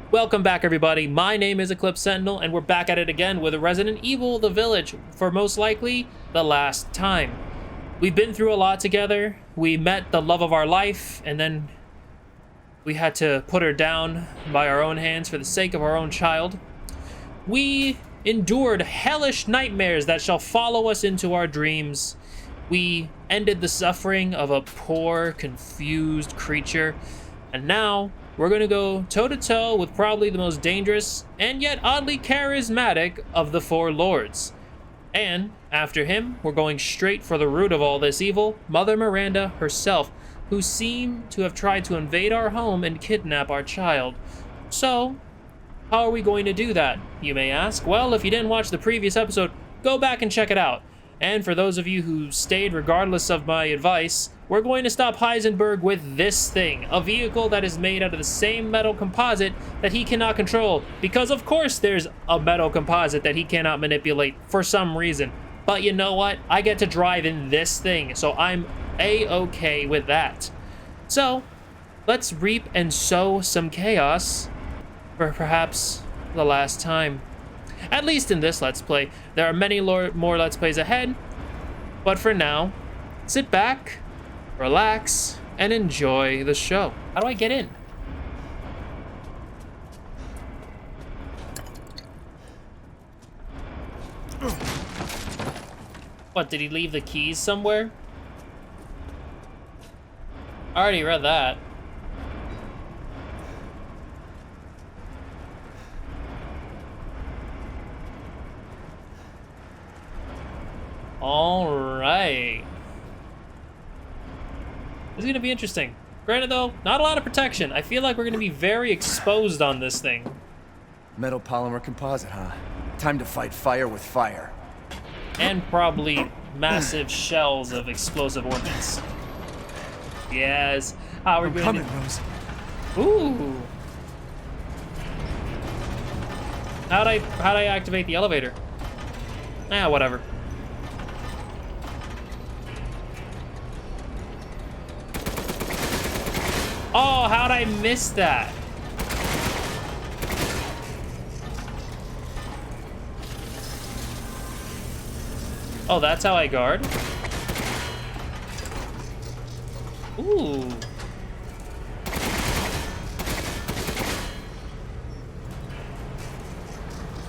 Welcome back, everybody. My name is Eclipse Sentinel, and we're back at it again with Resident Evil The Village for most likely the last time. We've been through a lot together. We met the love of our life, and then we had to put her down by our own hands for the sake of our own child. We endured hellish nightmares that shall follow us into our dreams. We ended the suffering of a poor, confused creature, and now we're gonna go toe-to-toe with probably the most dangerous and yet oddly charismatic of the four lords. And after him, we're going straight for the root of all this evil, Mother Miranda herself, who seemed to have tried to invade our home and kidnap our child. So, how are we going to do that, you may ask? Well, if you didn't watch the previous episode, go back and check it out. And for those of you who stayed regardless of my advice, we're going to stop Heisenberg with this thing, a vehicle that is made out of the same metal composite that he cannot control, because of course there's a metal composite that he cannot manipulate for some reason. But you know what? I get to drive in this thing, so I'm A-okay with that. So, let's reap and sow some chaos for perhaps the last time. At least in this Let's Play. There are many more Let's Plays ahead, but for now, sit back, relax, and enjoy the show. How do I get in? What, did he leave the keys somewhere? I already read that. All right. This is gonna be interesting. Granted though, not a lot of protection. I feel like we're gonna be very exposed on this thing. Metal polymer composite, huh? Time to fight fire with fire. And probably massive shells of explosive ordnance. Yes. How are we going to... Ooh. How'd I activate the elevator? Ah, whatever. Oh, how'd I miss that? Oh, that's how I guard? Ooh.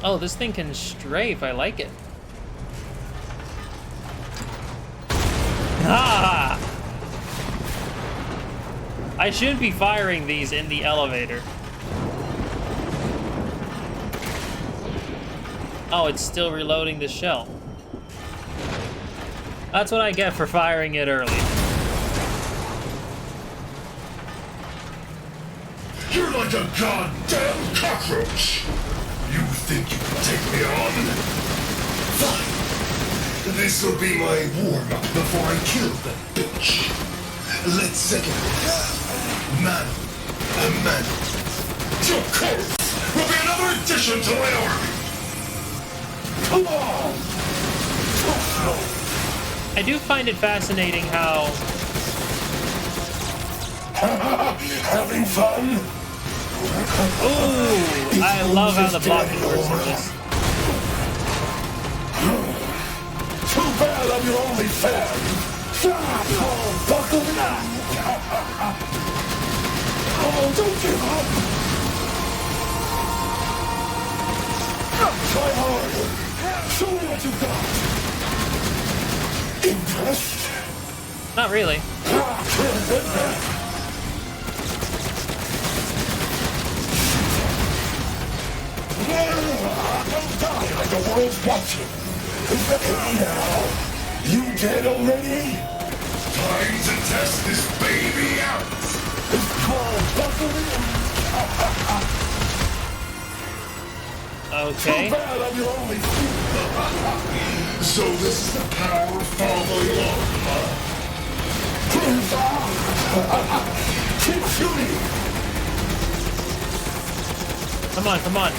Oh, this thing can strafe. I like it. Ah! I should be firing these in the elevator. Oh, it's still reloading the shell. That's what I get for firing it early. You're like a goddamn cockroach! You think you can take me on? Fine. This'll be my warm-up before I kill that bitch. Let's second this. Man, a man. Your corpse will be another addition to my army. Come on! I do find it fascinating how... Having fun? Ooh, I love how the blocking works in this. Too bad I'm your only fan. Buckle up! Oh, don't give up! Try harder! Show me what you got! Impressed? Not really. Don't die like the world's watching! Hey now! You dead already? Time to test this baby out! It's called buckle in! Okay. Too bad I'm your only fool. So this is the power of following along, huh? Keep shooting! Come on, come on.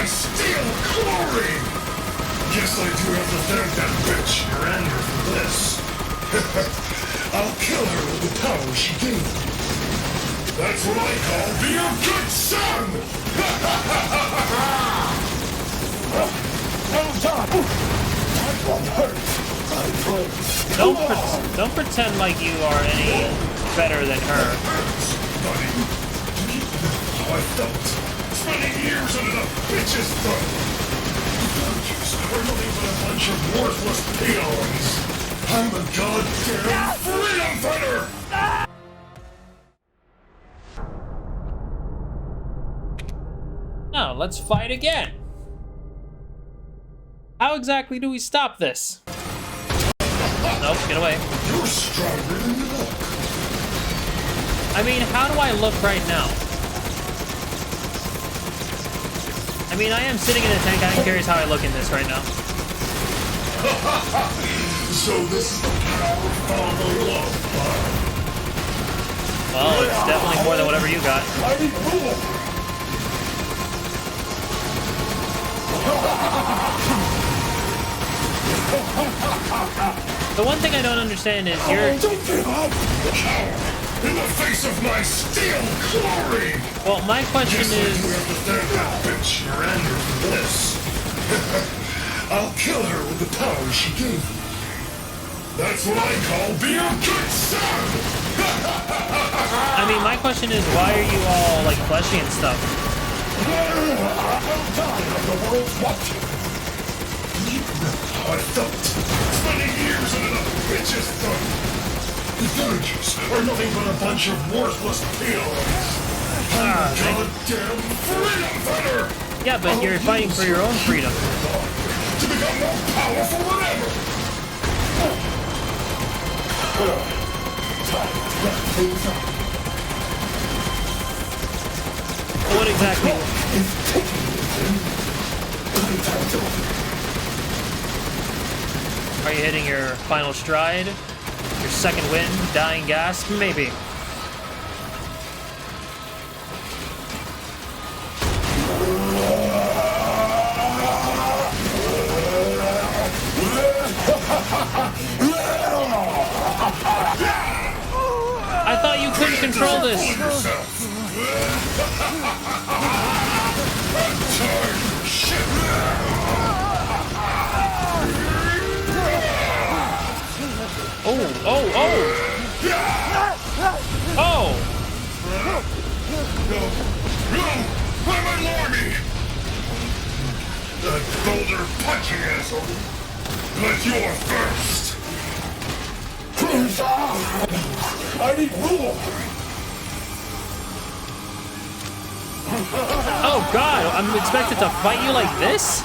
my steel glory! Guess I do have to thank that bitch, Miranda, for this. I'll kill her with the power she gave me. That's what I call being a good son! Well done! I won't hurt. I promise. Don't pretend like you are any better than her. Buddy, do you know how I felt? Spending years under the bitch's thumb. Villagers are nothing but a bunch of worthless peons. I'm a goddamn freedom fighter! Now, let's fight again. How exactly do we stop this? Nope, get away. You're stronger than you look. I mean, how do I look right now? I mean, I am sitting in a tank. I'm curious how I look in this right now. So this is the power father love, huh? Well, it's definitely more than whatever you got. Mighty fool! The one thing I don't understand is you're... Don't give up! In the face of my steel glory! Well, my question Guess I is... do have to thank that bitch Miranda for this. I'll kill her with the power she gave me. That's what I call being a good son! I mean, my question is, why are you all, like, fleshy and stuff? I'm tired of the world's watching. You know how I felt. Spending years under the bitch's thumb. The villagers are nothing but a bunch of worthless peons. I'm a goddamn freedom fighter! Yeah, but you're fighting for your own freedom. To become more powerful than ever! What exactly? Are you hitting your final stride? Your second wind? Dying gasp? Maybe. I thought you couldn't control this. Oh, oh, oh! Oh! No! I'm an army! That boulder punching asshole! But you're first! I need rule! Oh god, I'm expected to fight you like this?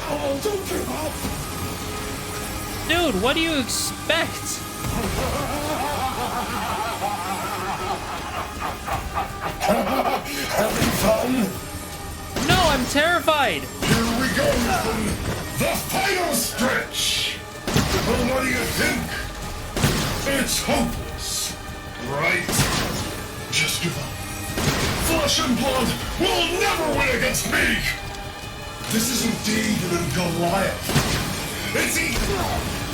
Oh, don't give up! Dude, what do you expect? Having fun? No, I'm terrified! Here we go, Ethan! The final stretch! Well, what do you think? It's hopeless, right? Just give up. Flesh and blood will never win against me! This isn't David and Goliath. It's Ethan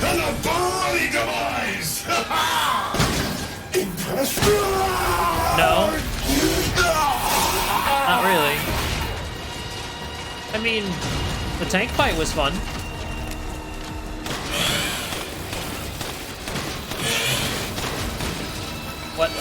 and a bloody demise! Impressed? No. Not really. I mean, the tank fight was fun. What?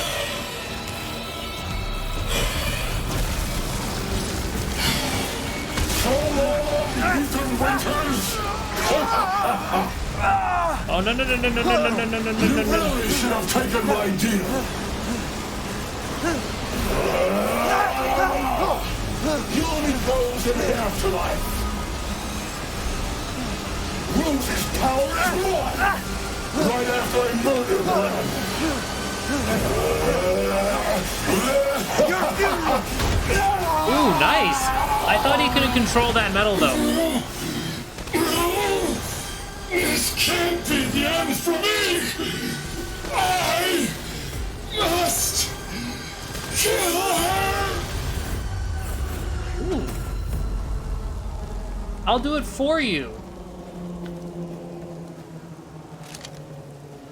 Oh no no no no no no no no no no no no no! You should have taken my deal. You only rose in the afterlife. Lose his power and blood. Right after I murdered them. Ooh, nice! I thought he couldn't control that metal though. This can't be the end for me! I must kill her! Ooh. I'll do it for you.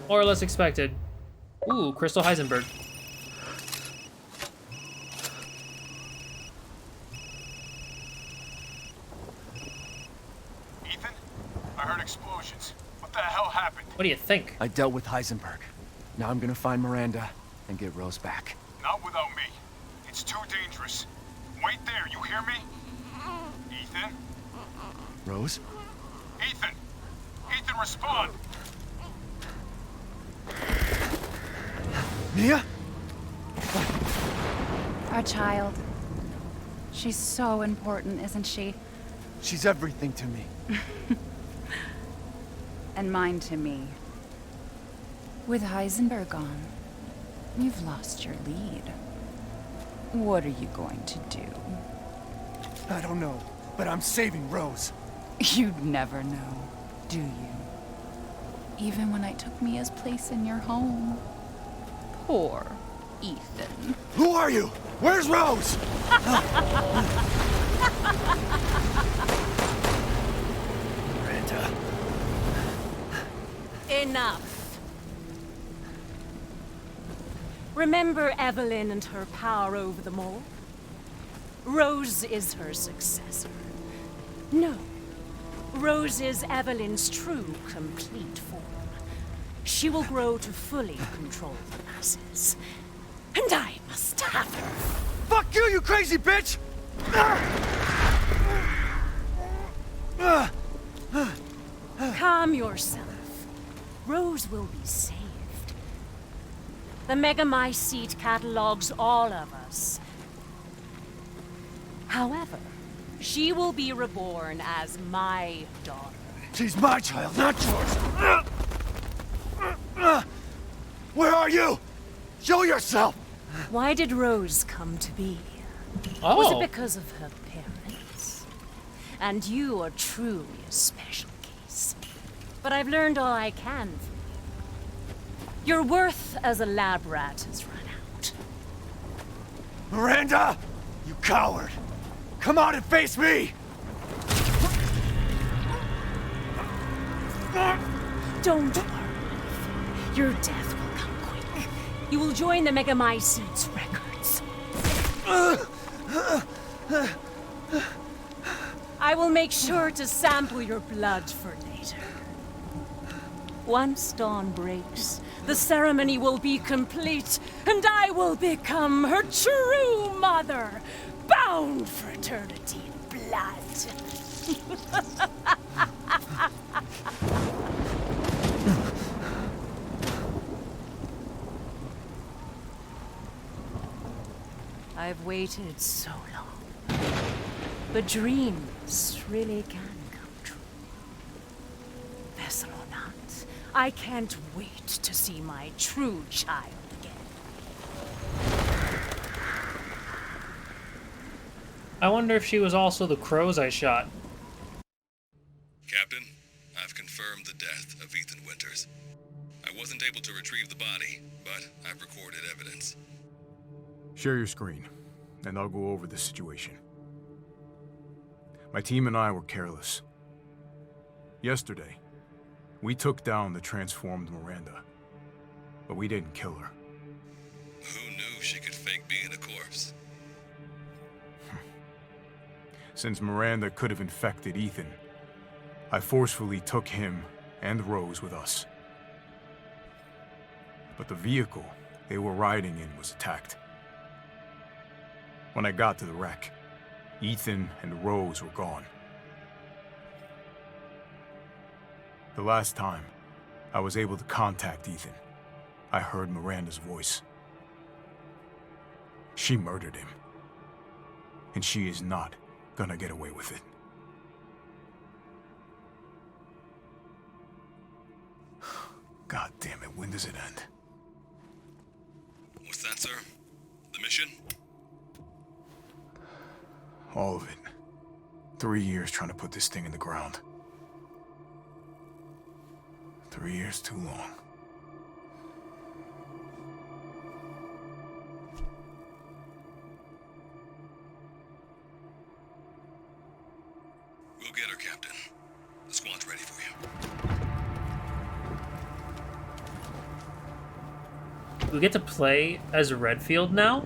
Or less expected. Ooh, Crystal Heisenberg. Ethan? I heard explosions. What the hell happened? What do you think? I dealt with Heisenberg. Now I'm gonna find Miranda and get Rose back. Not without me. It's too dangerous. Wait there, you hear me? Ethan? Rose? Ethan! Ethan, respond! Mia? Our child. She's so important, isn't she? She's everything to me. And mine to me. With Heisenberg gone, you've lost your lead. What are you going to do? I don't know, but I'm saving Rose. You'd never know, do you? Even when I took Mia's place in your home. Poor Ethan. Who are you? Where's Rose? Miranda. Enough. Remember Evelyn and her power over them all? Rose is her successor. No. Rose is Evelyn's true, complete form. She will grow to fully control the masses. And I must have her. Fuck you, you crazy bitch! Calm yourself. Rose will be saved. The Megamycete catalogs all of us. However, she will be reborn as my daughter. She's my child, not yours. Where are you? Show yourself! Why did Rose come to be? Oh. Was it because of her parents? And you are truly a special case. But I've learned all I can from you. Your worth as a lab rat has run out. Miranda! You coward! Come out and face me! Don't worry. Your death will come quick. You will join the Megamycete's records. I will make sure to sample your blood for later. Once dawn breaks, the ceremony will be complete, and I will become her true mother, bound for eternity in blood. I've waited so long. But dreams really can come true. Vessel or not, I can't wait to see my true child again. I wonder if she was also the crows I shot. Captain, I've confirmed the death of Ethan Winters. I wasn't able to retrieve the body, but I've recorded evidence. Share your screen, and I'll go over the situation. My team and I were careless. Yesterday, we took down the transformed Miranda, but we didn't kill her. Who knew she could fake being a corpse? Since Miranda could have infected Ethan, I forcefully took him and Rose with us. But the vehicle they were riding in was attacked. When I got to the wreck, Ethan and Rose were gone. The last time I was able to contact Ethan, I heard Miranda's voice. She murdered him. And she is not gonna get away with it. God damn it, when does it end? What's that, sir? The mission? All of it. 3 years trying to put this thing in the ground. 3 years too long. We'll get her, Captain. We get to play as Redfield now?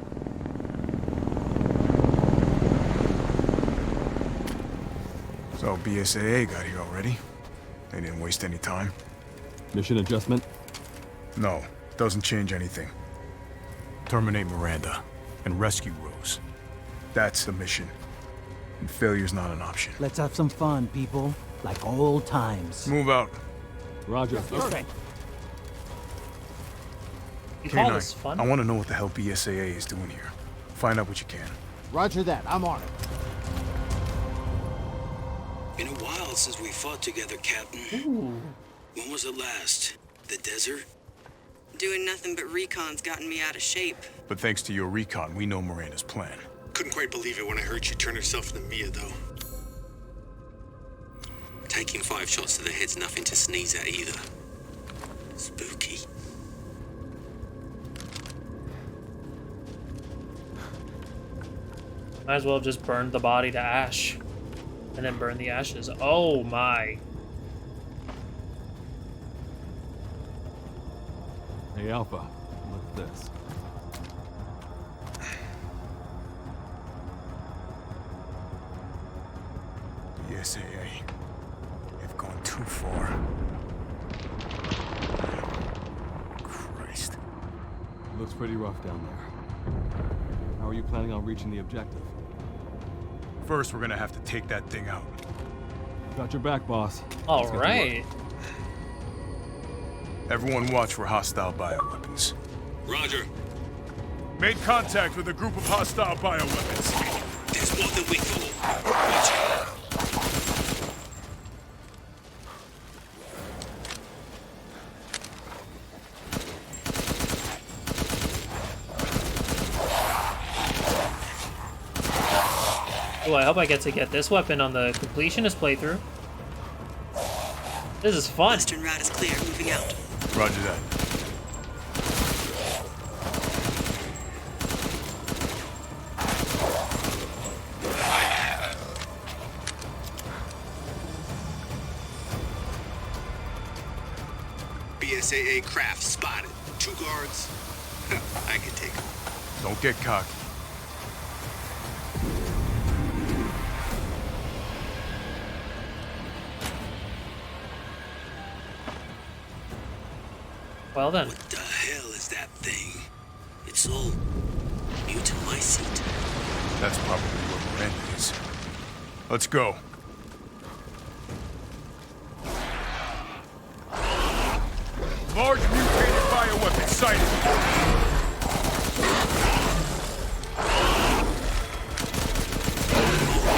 So BSAA got here already? They didn't waste any time? Mission adjustment? No, doesn't change anything. Terminate Miranda and rescue Rose. That's the mission. And failure's not an option. Let's have some fun, people. Like old times. Move out. Roger. Okay. You call K9, this fun? I want to know what the hell BSAA is doing here. Find out what you can. Roger that. I'm on it. Been a while since we fought together, Captain. Ooh. When was it last? The desert? Doing nothing but recon's gotten me out of shape. But thanks to your recon, we know Miranda's plan. Couldn't quite believe it when I heard she turned herself into Mia, though. Taking 5 shots to the head's nothing to sneeze at either. Spooky. Might as well have just burned the body to ash. And then burn the ashes. Oh my. Hey, Alpha. Look at this. BSAA. They've gone too far. Christ. Looks pretty rough down there. How are you planning on reaching the objective? First, we're gonna have to take that thing out. Got your back, boss. All Let's get to right. work. Everyone watch for hostile bioweapons. Roger. Made contact with a group of hostile bioweapons. There's more than we thought. Watch it. Oh, I hope I get to get this weapon on the completionist playthrough. This is fun. Western route is clear. Moving out. Roger that. BSAA craft spotted. 2 guards. I can take them. Don't get cocky. Well then. What the hell is that thing? It's all mutamycete. That's probably where Miranda is. Let's go. Large mutated bioweapon sighted.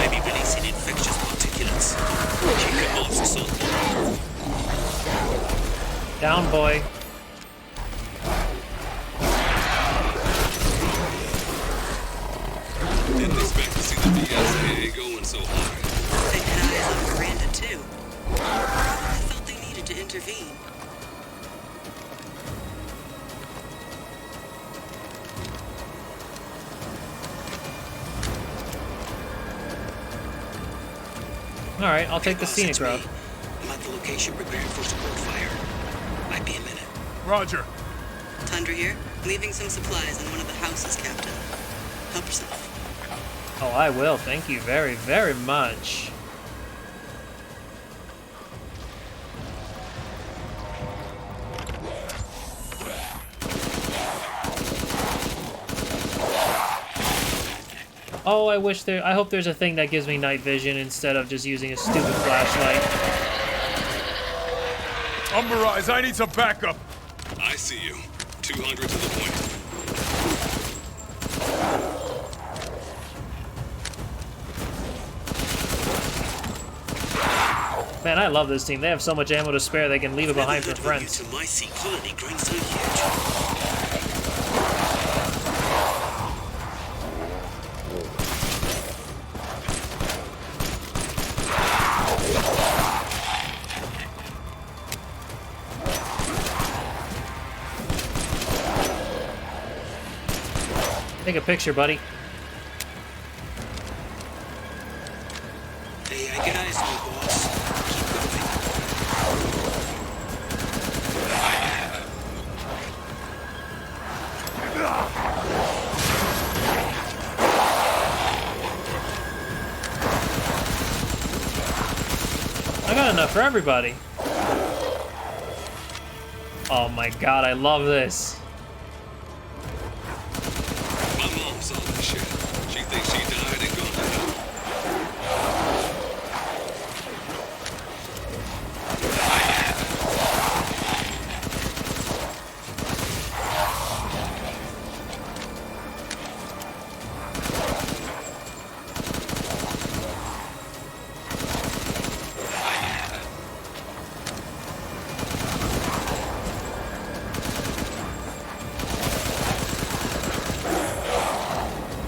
Maybe releasing infectious particulates. Keep your masks on. Down, boy. Didn't expect to see the BSAA going so hard. They had eyes on Miranda, too. I felt they needed to intervene. Alright, I'll take the scenic route. I'm at the location preparing for support fire. Might be a minute. Roger. Tundra here. Leaving some supplies in one of the houses, Captain. Help yourself. Oh, I will. Thank you very, very much. Oh, I hope there's a thing that gives me night vision instead of just using a stupid flashlight. Umberise, I need some backup. I see you. 200 to the point. Man, I love this team. They have so much ammo to spare, they can leave it behind for friends. Mutamycete colony growing so huge. Take a picture, buddy. Hey, I get eyes on you, boss. Keep got enough for everybody. Oh my god, I love this. My mom saw this shit. She thinks she died and gone to hell.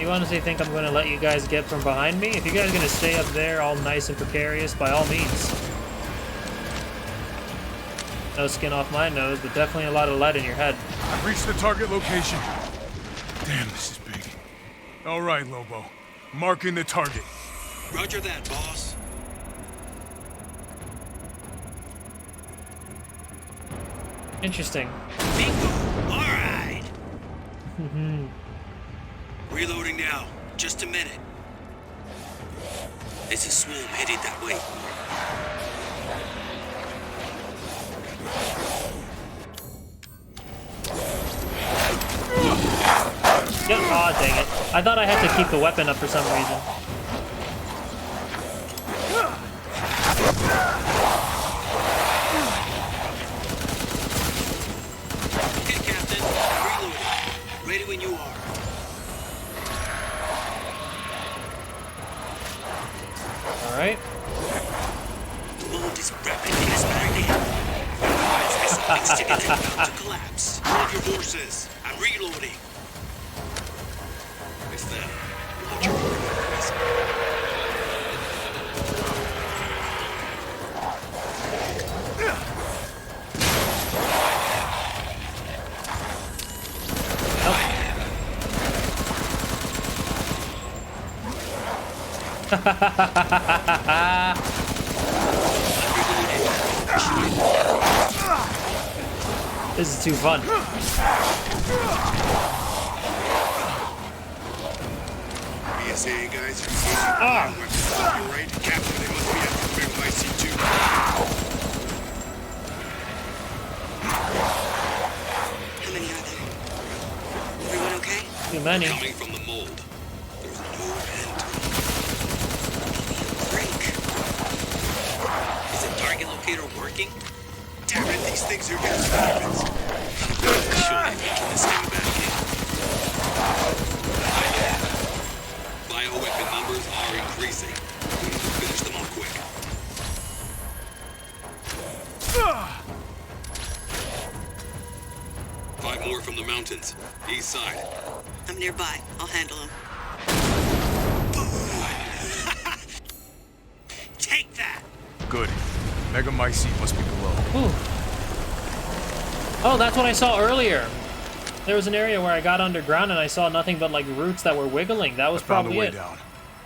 You honestly think I'm gonna let you guys get from behind me? If you guys are gonna stay up there all nice and precarious, by all means. No skin off my nose, but definitely a lot of lead in your head. I've reached the target location. Damn, this is big. All right, Lobo. Marking the target. Roger that, boss. Interesting. Bingo! Alright! Reloading now. Just a minute. There's a swarm headed that way. Aw, dang it. I thought I had to keep the weapon up for some reason. Okay, Captain. Reloading. Ready when you are. Alright. The mold is rapidly expanding. Otherwise, this instigate to collapse. Hold your horses. I'm reloading. It's them. Watch your orders. This is too fun. BSA guys are using fire weapons. You're right, Captain. They must be at the big IC2. How many are there? Everyone okay? Too many. Coming from the mold. There's no end to Break. Is the target locator working? Damn it, these things are getting weapons. Sure, they can this thing back in. bioweapon numbers are increasing. We need to finish them off quick. Five more from the mountains. East side. I'm nearby. I'll handle him. Take that! Good. Megamycete must be below. Ooh. Oh, that's what I saw earlier. There was an area where I got underground and I saw nothing but like roots that were wiggling. That was Found a probably way it. down.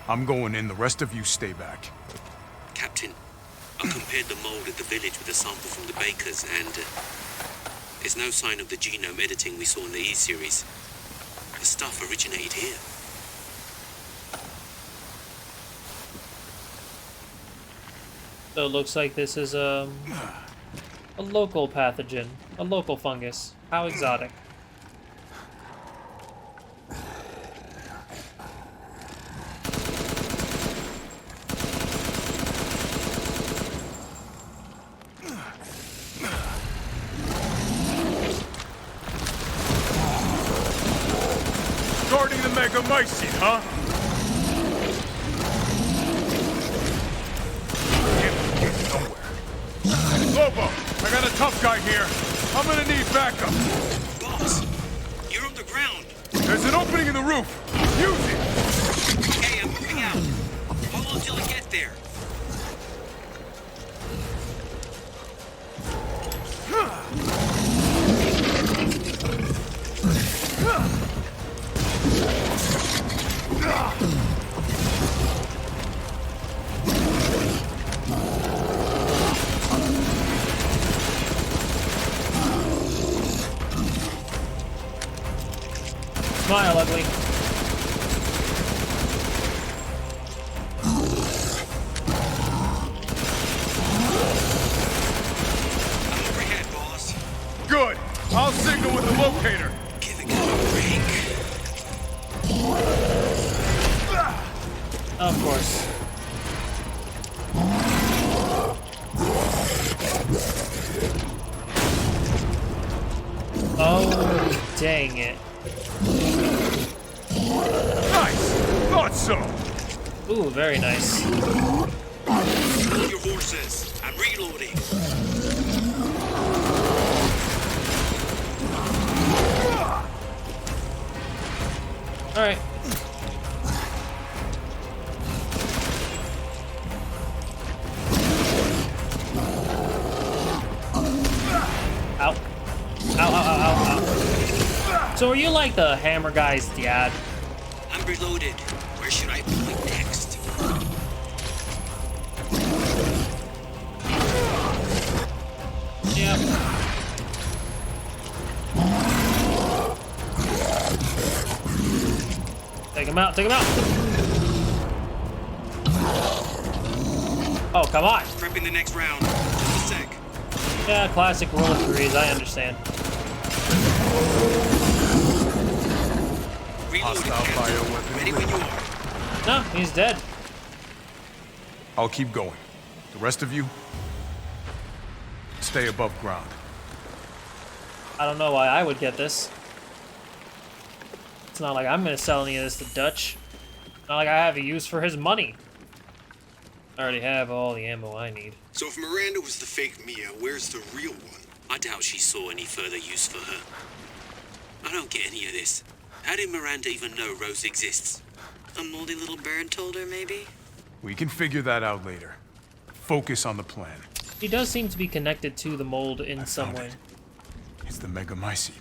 I'm going in. The rest of you stay back. Captain, I compared the mold at the village with a sample from the bakers, and there's no sign of the genome editing we saw in the E-series. The stuff originated here. So it looks like this is a local pathogen, a local fungus. How exotic. Guarding the Megamycete, huh? Can't get nowhere. Lobo, I got a tough guy here. I'm gonna need backup. Boss, you're on the ground. There's an opening in the roof. Use it. Okay, I'm moving out. Hold on till I get there. Smile, ugly. Nice! Thought so! Ooh, very nice. Hold your horses. I'm reloading. Alright. Ow. Ow, ow, ow, ow, ow. So are you like the hammer guy's dad? I'm reloaded. Where should I point next? Yep. Take him out, take him out! Oh, come on! Prepping the next round. Just a sec. Yeah, classic rule of threes, I understand. Reloading, Captain. Ready when you are. No, he's dead. I'll keep going. The rest of you, stay above ground. I don't know why I would get this. It's not like I'm gonna sell any of this to Dutch. Not like I have a use for his money. I already have all the ammo I need. So if Miranda was the fake Mia, where's the real one? I doubt she saw any further use for her. I don't get any of this. How did Miranda even know Rose exists? A moldy little bird told her, maybe? We can figure that out later. Focus on the plan. He does seem to be connected to the mold in some way. It's the megamycete.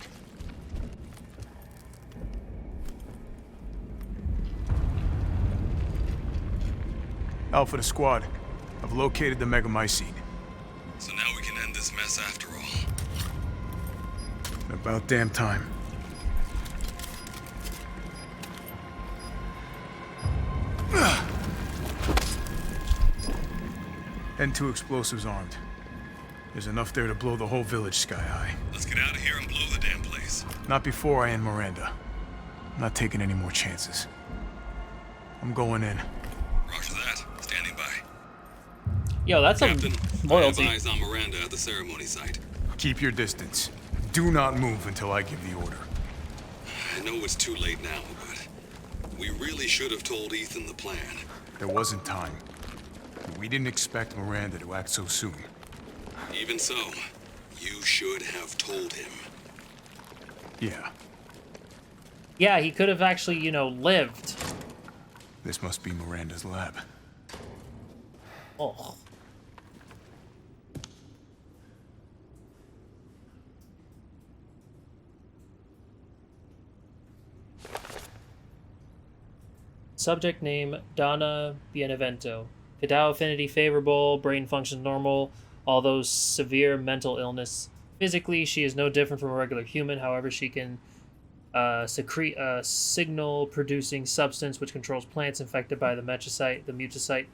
Alpha to squad. I've located the megamycete. So now we can end this mess after all. About damn time. N2 explosives armed. There's enough there to blow the whole village sky high. Let's get out of here and blow the damn place. Not before I end Miranda. I'm not taking any more chances. I'm going in. Roger that. Standing by. Yo, that's Captain, a loyalty. I have eyes on Miranda at the ceremony site. Keep your distance. Do not move until I give the order. I know it's too late now, but we really should have told Ethan the plan. There wasn't time. We didn't expect Miranda to act so soon. Even so, you should have told him. Yeah. Yeah, he could have actually, you know, lived. This must be Miranda's lab. Oh. Subject name, Donna Bienevento. Cadao affinity favorable, brain functions normal, although severe mental illness. Physically, she is no different from a regular human. However, she can secrete a signal-producing substance which controls plants infected by the mutocyte.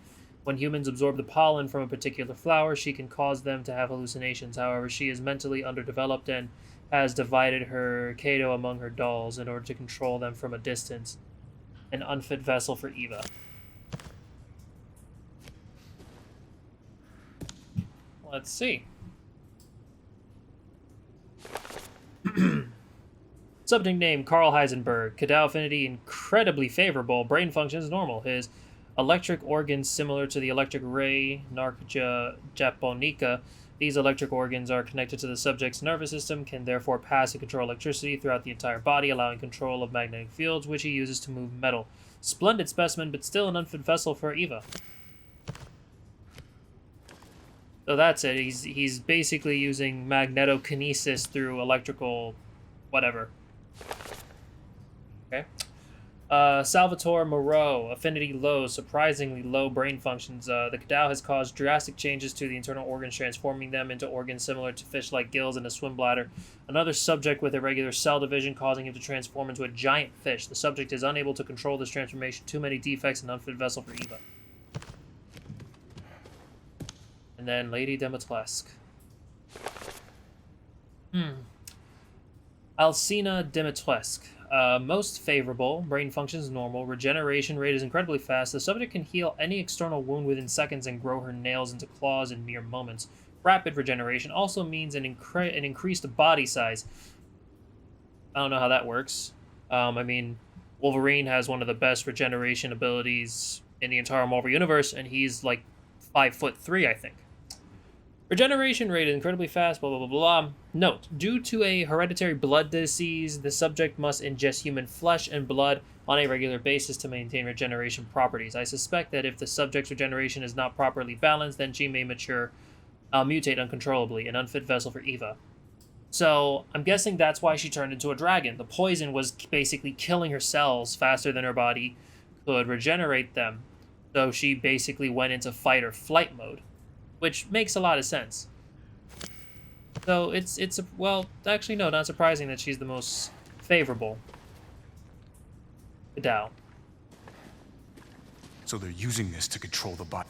When humans absorb the pollen from a particular flower, she can cause them to have hallucinations. However, she is mentally underdeveloped and has divided her Kato among her dolls in order to control them from a distance. An unfit vessel for Eva. Let's see. Subject name, Carl Heisenberg. Cadao affinity, incredibly favorable. Brain functions, normal. His electric organs, similar to the electric ray, Narca japonica. These electric organs are connected to the subject's nervous system, can therefore pass and control electricity throughout the entire body, allowing control of magnetic fields, which he uses to move metal. Splendid specimen, but still an unfit vessel for Eva. So that's it. He's basically using magnetokinesis through electrical whatever. Okay. Salvatore Moreau, affinity low, surprisingly low brain functions. The Cadao has caused drastic changes to the internal organs, transforming them into organs similar to fish-like gills and a swim bladder. Another subject with irregular cell division, causing him to transform into a giant fish. The subject is unable to control this transformation. Too many defects and unfit vessel for Eva. And then Lady Dimitrescu. Alcina Dimitrescu. Most favorable. Brain functions normal. Regeneration rate is incredibly fast. The subject can heal any external wound within seconds and grow her nails into claws in mere moments. Rapid regeneration also means an increased body size. I don't know how that works. I mean, Wolverine has one of the best regeneration abilities in the entire Marvel Universe, and he's like 5'3", I think. Regeneration rate is incredibly fast, blah, blah, blah, blah. Note, due to a hereditary blood disease, the subject must ingest human flesh and blood on a regular basis to maintain regeneration properties. I suspect that if the subject's regeneration is not properly balanced, then she may mutate uncontrollably, an unfit vessel for Eva. So, I'm guessing that's why she turned into a dragon. The poison was basically killing her cells faster than her body could regenerate them. So she basically went into fight or flight mode, which makes a lot of sense. So well, actually no, not surprising that she's the most favorable. Dow. So they're using this to control the bot.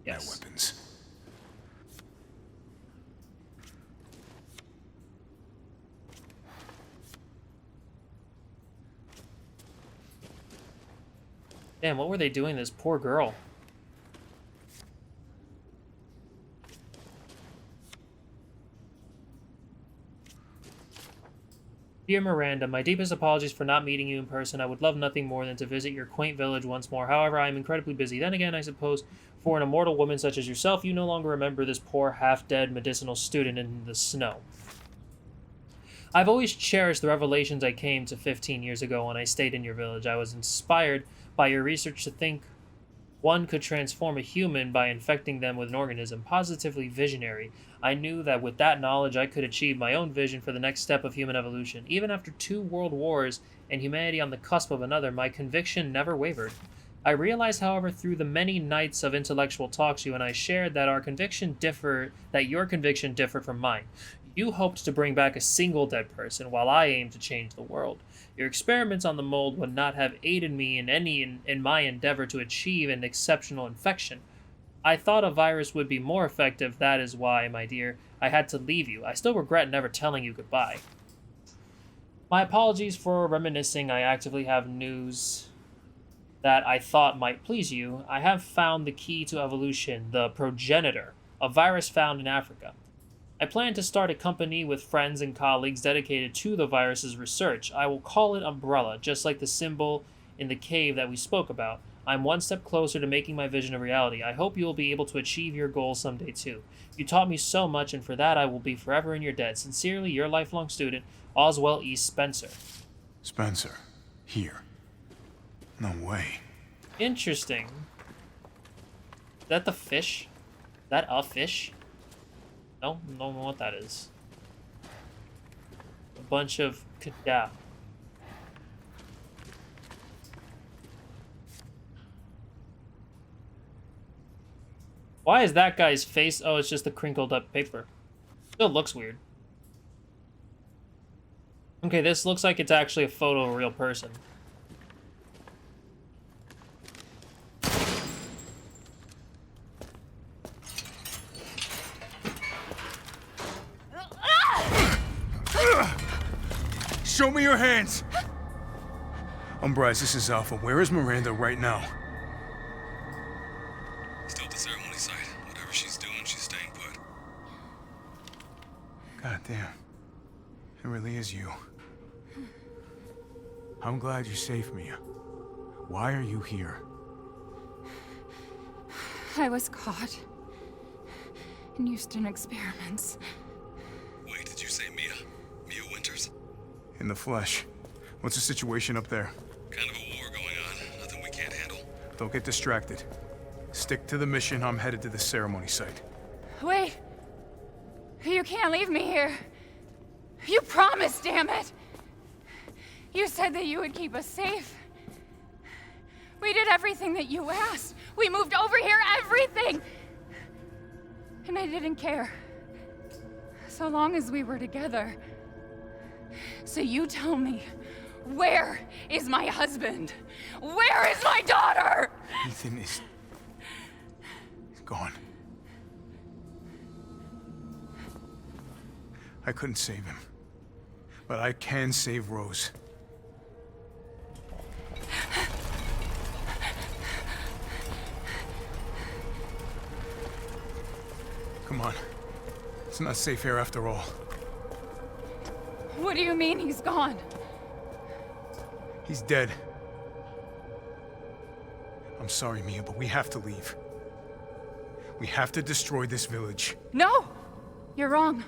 Yes. Their weapons. Damn, what were they doing to this poor girl? Dear Miranda, my deepest apologies for not meeting you in person. I would love nothing more than to visit your quaint village once more. However, I am incredibly busy. Then again, I suppose, for an immortal woman such as yourself, you no longer remember this poor, half-dead medicinal student in the snow. I've always cherished the revelations I came to 15 years ago when I stayed in your village. I was inspired by your research to think one could transform a human by infecting them with an organism. Positively visionary. I knew that with that knowledge I could achieve my own vision for the next step of human evolution. Even after 2 world wars and humanity on the cusp of another, my conviction never wavered. I realized, however, through the many nights of intellectual talks you and I shared that your conviction differed from mine. You hoped to bring back a single dead person, while I aimed to change the world. Your experiments on the mold would not have aided me in my endeavor to achieve an exceptional infection. I thought a virus would be more effective. That is why, my dear, I had to leave you. I still regret never telling you goodbye. My apologies for reminiscing. I actively have news that I thought might please you. I have found the key to evolution, the progenitor, a virus found in Africa. I plan to start a company with friends and colleagues dedicated to the virus's research. I will call it Umbrella, just like the symbol in the cave that we spoke about. I'm one step closer to making my vision a reality. I hope you will be able to achieve your goals someday too. You taught me so much, and for that I will be forever in your debt. Sincerely, your lifelong student, Oswell E. Spencer. Spencer? Here? No way. Interesting. Is that the fish? Is that a fish? No, don't know what that is. A bunch of yeah. Why is that guy's face? Oh, it's just the crinkled up paper. Still looks weird. Okay, this looks like it's actually a photo of a real person. Show me your hands! Umbrise, this is Alpha. Where is Miranda right now? Still at the ceremony site. Whatever she's doing, she's staying put. God damn. It really is you. I'm glad you saved me. Why are you here? I was caught in Houston experiments. Wait, did you say Mia? Mia Winters? In the flesh. What's the situation up there? Kind of a war going on. Nothing we can't handle. Don't get distracted. Stick to the mission. I'm headed to the ceremony site. Wait! You can't leave me here. You promised, damn it! You said that you would keep us safe. We did everything that you asked. We moved over here, everything! And I didn't care. So long as we were together. So you tell me, where is my husband? Where is my daughter? Ethan is... he's gone. I couldn't save him. But I can save Rose. Come on. It's not safe here after all. What do you mean he's gone? He's dead. I'm sorry, Mia, but we have to leave. We have to destroy this village. No! You're wrong.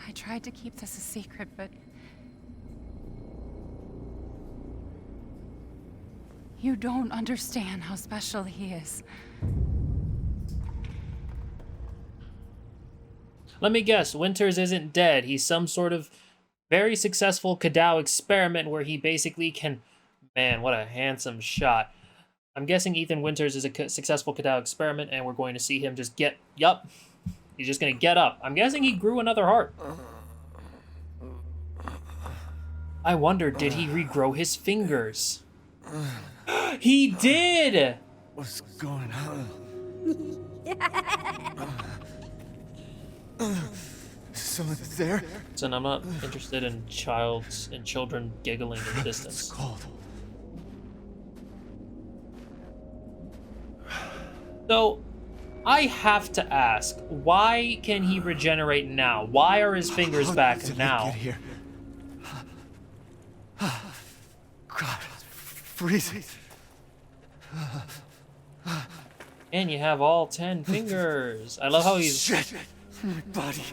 I tried to keep this a secret, but... You don't understand how special he is. Let me guess, Winters isn't dead. He's some sort of very successful Kadao experiment where he basically can... Man, what a handsome shot. I'm guessing Ethan Winters is a successful Kadao experiment, and we're going to see him just get... Yup. He's just going to get up. I'm guessing he grew another heart. I wonder, did he regrow his fingers? He did! What's going on? Someone there? Listen, I'm not interested in children giggling in the distance. It's cold. So, I have to ask, why can he regenerate now? Why are his fingers back did now? I get here? God, it's freezing. And you have all 10 fingers. I love how he's... Shit! My body.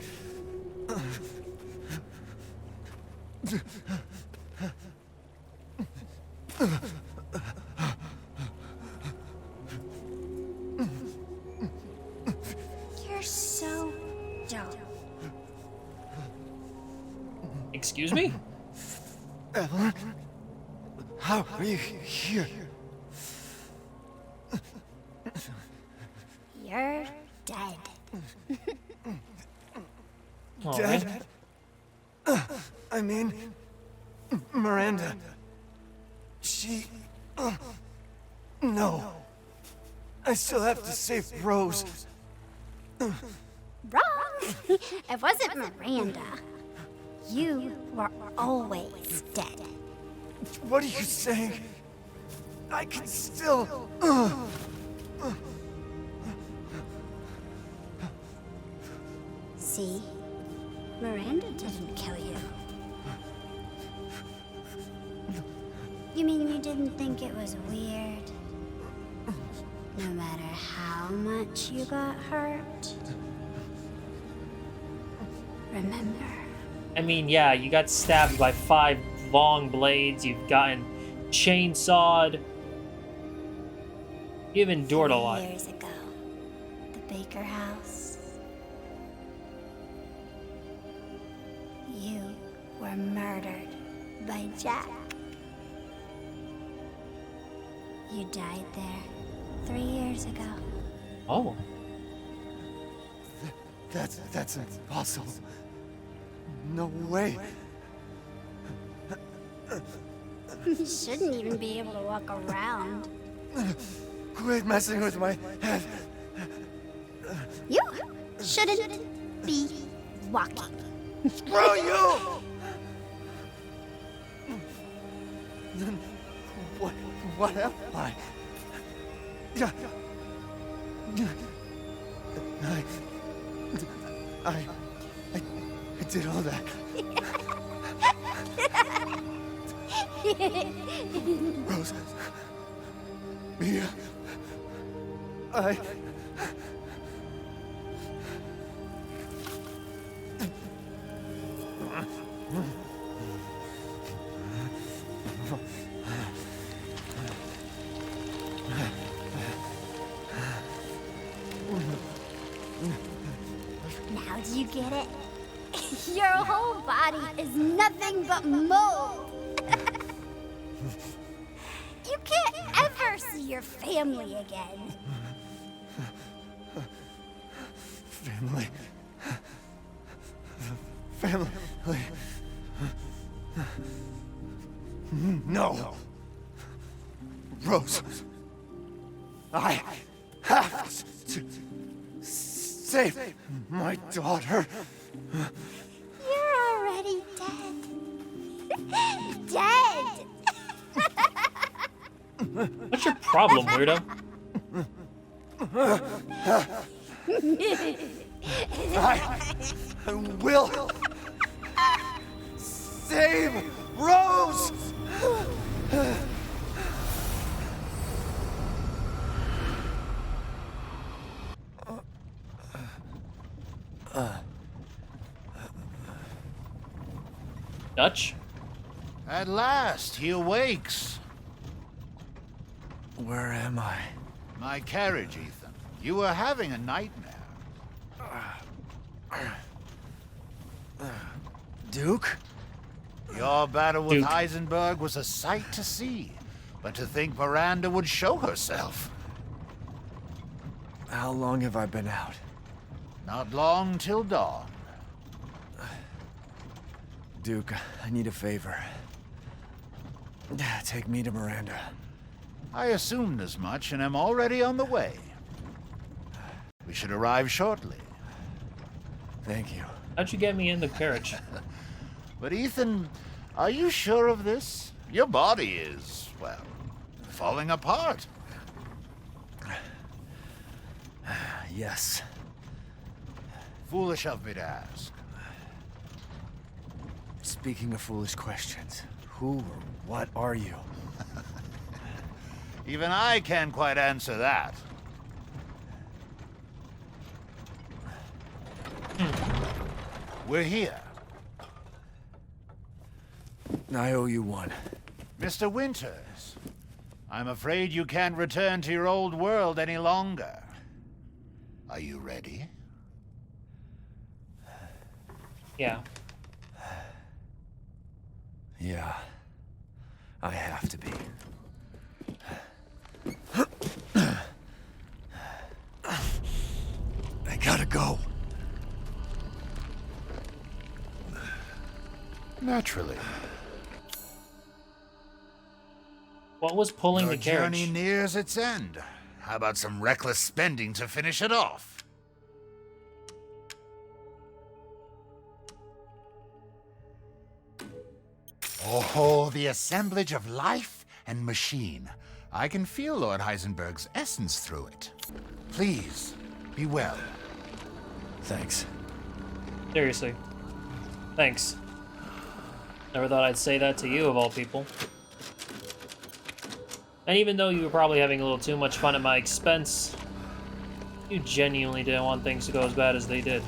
You're so dumb. Excuse me? Evelyn? How are you here? You're dead. Dead? I mean, Miranda. She... no. I still have to save Rose. Wrong! It wasn't Miranda. You were always dead. What are you saying? I can still... See? Miranda didn't kill you. You mean you didn't think it was weird? No matter how much you got hurt? Remember. I mean, yeah, you got stabbed by 5 long blades, you've gotten chainsawed. You've endured a lot. 3 years ago, the Baker house. You were murdered by Jack. You died there 3 years ago. Oh. That's impossible. No way. You shouldn't even be able to walk around. Quit messing with my head. You shouldn't be walking. Screw you! Then what am I? I did all that. Rose. Mia. Now do you get it? Your whole body is nothing but mold. You can't ever see your family again. Family. Family. No. Rose. I have to save my daughter. You're already dead. Dead. What's your problem, weirdo? I will Rose! Dutch? At last, he awakes. Where am I? My carriage, Ethan. You were having a nightmare. Duke? Your battle with Duke. Heisenberg was a sight to see. But to think Miranda would show herself. How long have I been out? Not long till dawn. Duke, I need a favor. Take me to Miranda. I assumed as much and am already on the way. We should arrive shortly. Thank you. How'd you get me in the carriage? But Ethan, are you sure of this? Your body is, well, falling apart. Yes. Foolish of me to ask. Speaking of foolish questions, who or what are you? Even I can't quite answer that. We're here. I owe you one. Mr. Winters, I'm afraid you can't return to your old world any longer. Are you ready? Yeah. Yeah. I have to be. I gotta go. Naturally. What was pulling Your the carriage? journey nears its end. How about some reckless spending to finish it off? Oh, the assemblage of life and machine. I can feel Lord Heisenberg's essence through it. Please, be well. Thanks. Seriously. Thanks. Never thought I'd say that to you, of all people. And even though you were probably having a little too much fun at my expense, you genuinely didn't want things to go as bad as they did.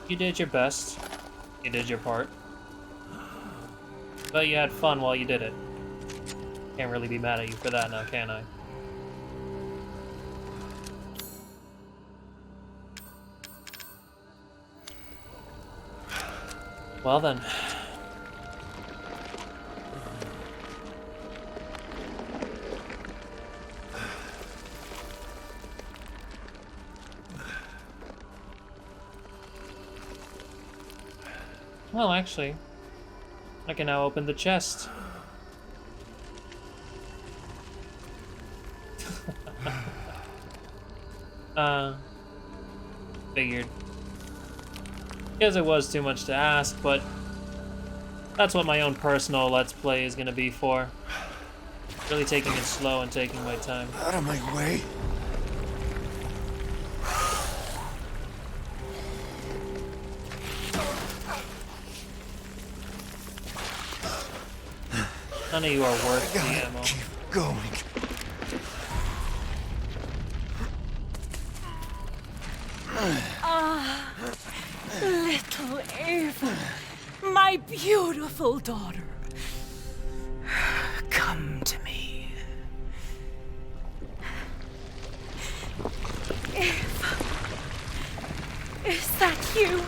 You did your best. You did your part. But you had fun while you did it. Can't really be mad at you for that now, can I? Well then. Well, actually, I can now open the chest. Figured. Guess it was too much to ask, but that's what my own personal Let's Play is gonna be for. Really taking it slow and taking my time. Out of my way. None of you are worth the ammo. Keep going. Ah, little Eva, my beautiful daughter. Come to me. Eva, is that you?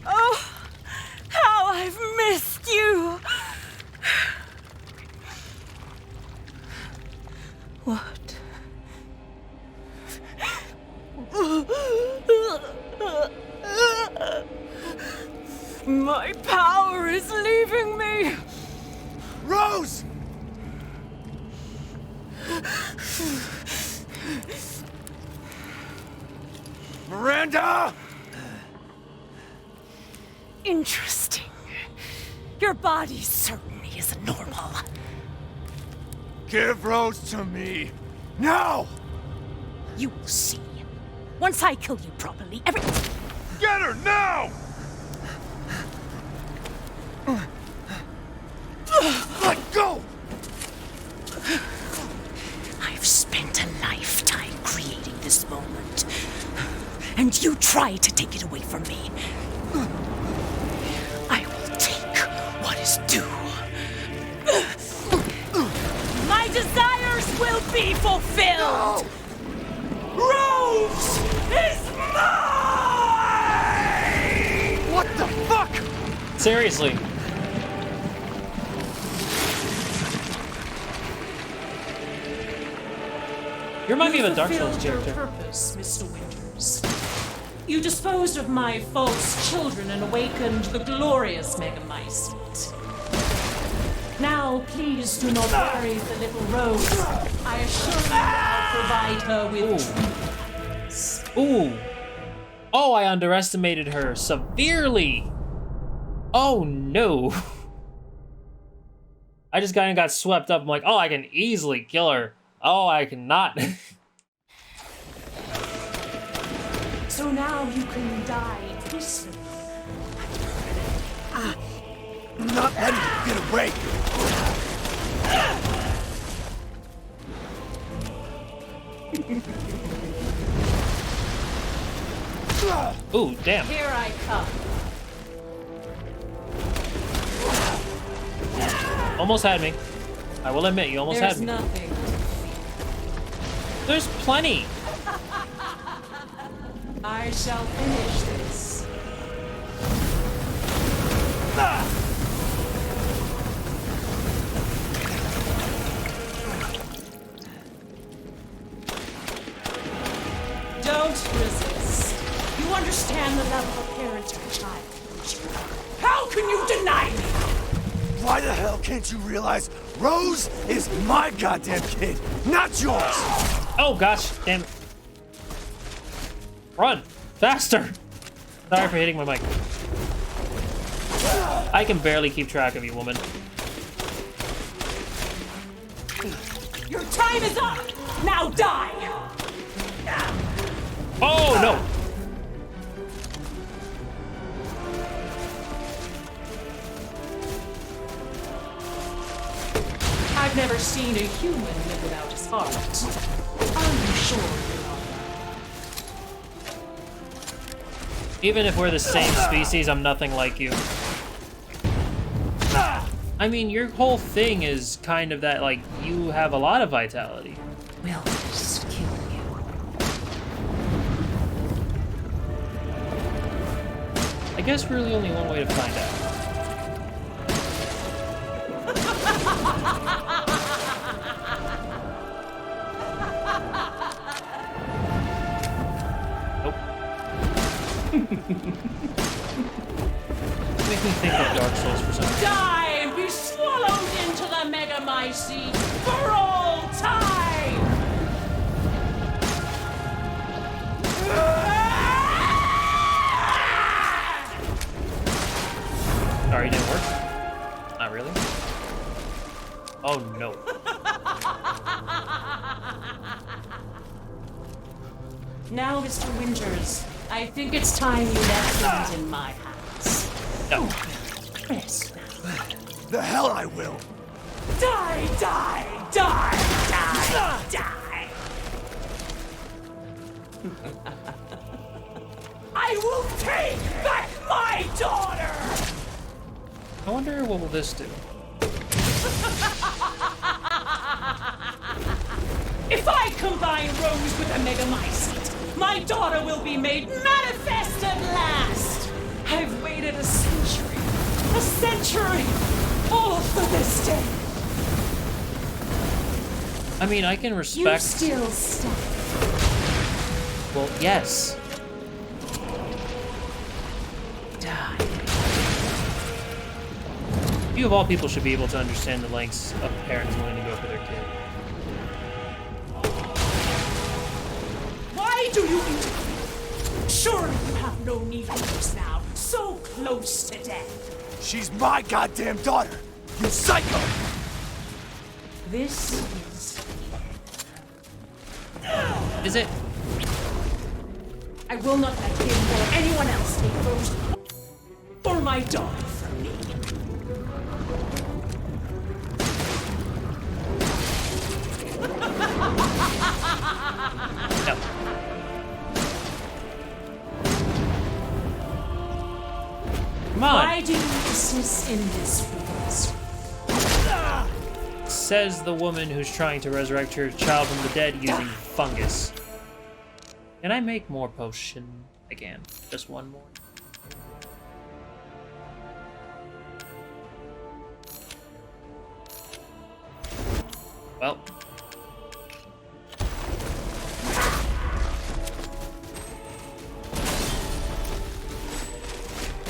Oh, how I've missed you. What? My power is leaving me! Rose! Miranda! Interesting. Your body certainly isn't normal. Give Rose to me! Now! You will see. Once I kill you properly, every... Get her now! Let go! I've spent a lifetime creating this moment, and you try to take it away from me. I will take what is due. My desires will be fulfilled! Rose is mine! What the fuck? Seriously. You remind me of a Dark Souls Fulfilled character. your purpose, Mr. Winters. You disposed of my false children and awakened the glorious Megamycete. Now, please do not worry the little Rose. I assure you I'll provide her with treats. Ooh. Oh, I underestimated her severely. Oh no. I just kind of got swept up. I'm like, oh, I can easily kill her. Oh, I cannot. So now you can die peacefully. I'm not letting you get away. Ooh, damn. Here I come. Almost had me. I will admit, you almost There's had me. nothing. There's plenty. I shall finish this. Don't resist. You understand the love of a parent to a child. How can you deny me? Why the hell can't you realize Rose is my goddamn kid, not yours? Oh gosh, damn it. Run! Faster! Sorry for hitting my mic. I can barely keep track of you, woman. Your time is up! Now die! Oh no! I've never seen a human live without his heart. Are you sure you are? Even if we're the same species, I'm nothing like you. I mean, your whole thing is kind of that, like, you have a lot of vitality. Will this kill you? I guess really only one way to find out. Make me think of Dark Souls for some reason. Die and be swallowed into the Megamycete for all time! Sorry, it didn't work? Not really? Oh no. Now, Mr. Winters, I think it's time you left things in my hands. No. Yes. The hell I will. Die, die, die, die, die. I will take back my daughter! I wonder what will this do? If I combine Rose with a Megamycete, my daughter will be made manifest at last! I've waited a century, all for this day. I mean, I can You respect... still stay. Well, yes. Die. You of all people should be able to understand the lengths of parents willing to go for their kid. Why do you interfere? Surely you have no need for this now, so close to death. She's my goddamn daughter, you psycho! This Is it? I will not let him or anyone else take Rose or my daughter from me. Come on. Why do you persist in this with us? Says the woman who's trying to resurrect her child from the dead using fungus. Can I make more potion? I can. Just one more. Well.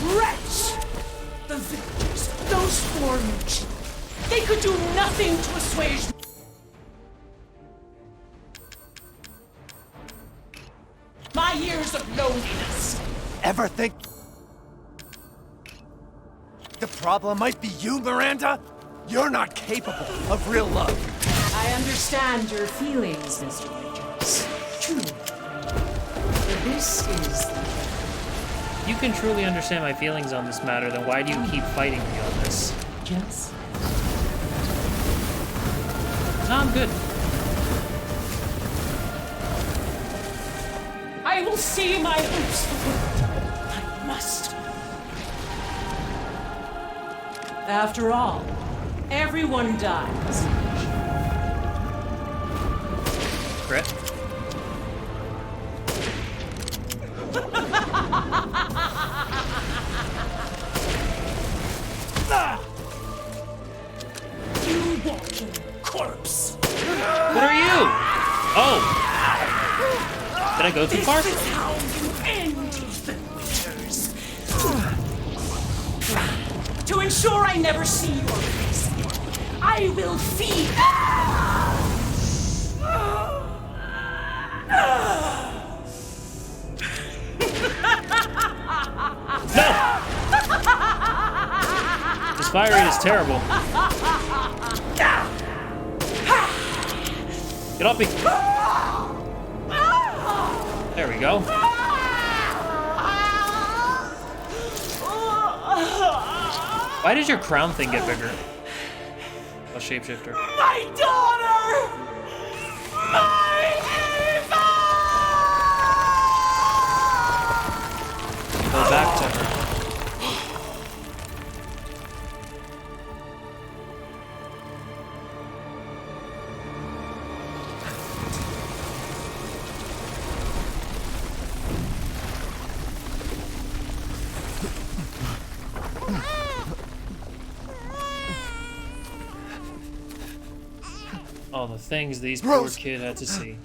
Wretch! The victors, those foreigners, they could do nothing to assuage my years of loneliness. Ever think the problem might be you, Miranda? You're not capable of real love. I understand your feelings, Mr. Winters. True. But this is You can truly understand my feelings on this matter, then why do you keep fighting me on this? just No, I'm good. I will see my hopes fulfilled. I must. After all, everyone dies. Crit. You walking corpse. What are you? Oh. Did I go too far? This is how you end the Winters. To ensure I never see your face again, I will feed. No! This fire rate is terrible. Get off me. There we go. Why does your crown thing get bigger? Oh, shapeshifter. My daughter! My Eva! Go back to her. All the things these poor kid had to see.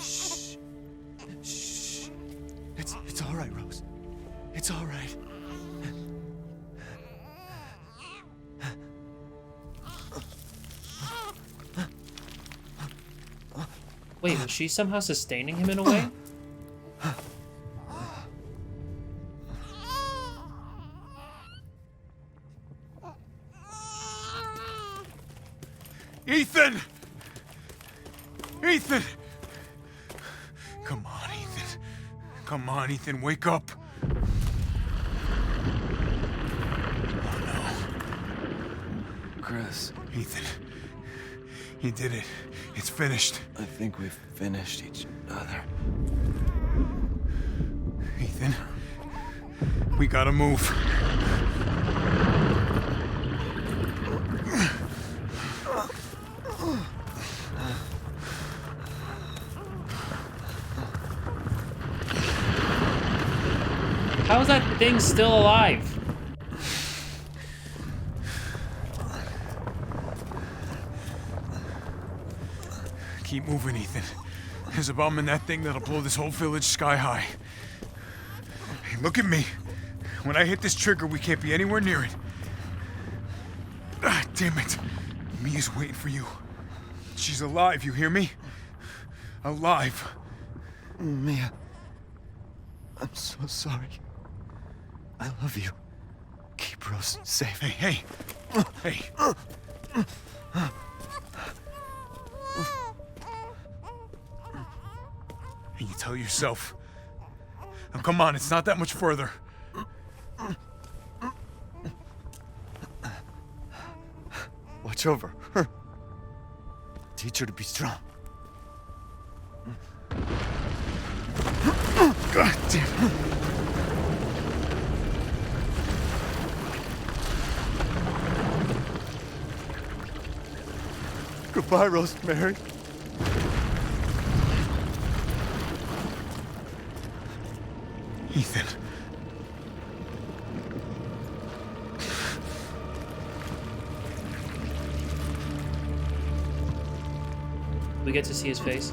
Shh. Shh. It's all right, Rose. It's all right. Wait, was she somehow sustaining him in a way? Ethan! Ethan! Come on, Ethan. Come on, Ethan, wake up. Oh, no. Chris. Ethan. You did it. It's finished. I think we've finished each other. Ethan. We gotta move. How is that thing still alive? Keep moving, Ethan. There's a bomb in that thing that'll blow this whole village sky high. Hey, look at me. When I hit this trigger, we can't be anywhere near it. Ah, damn it. Mia's waiting for you. She's alive, you hear me? Alive. Mia. I'm so sorry. I love you. Keep Rose safe. Hey, hey. Hey. And you tell yourself. Now, come on, it's not that much further. Watch over her. Teach her to be strong. God damn. Goodbye, Rosemary. Ethan. We get to see his face.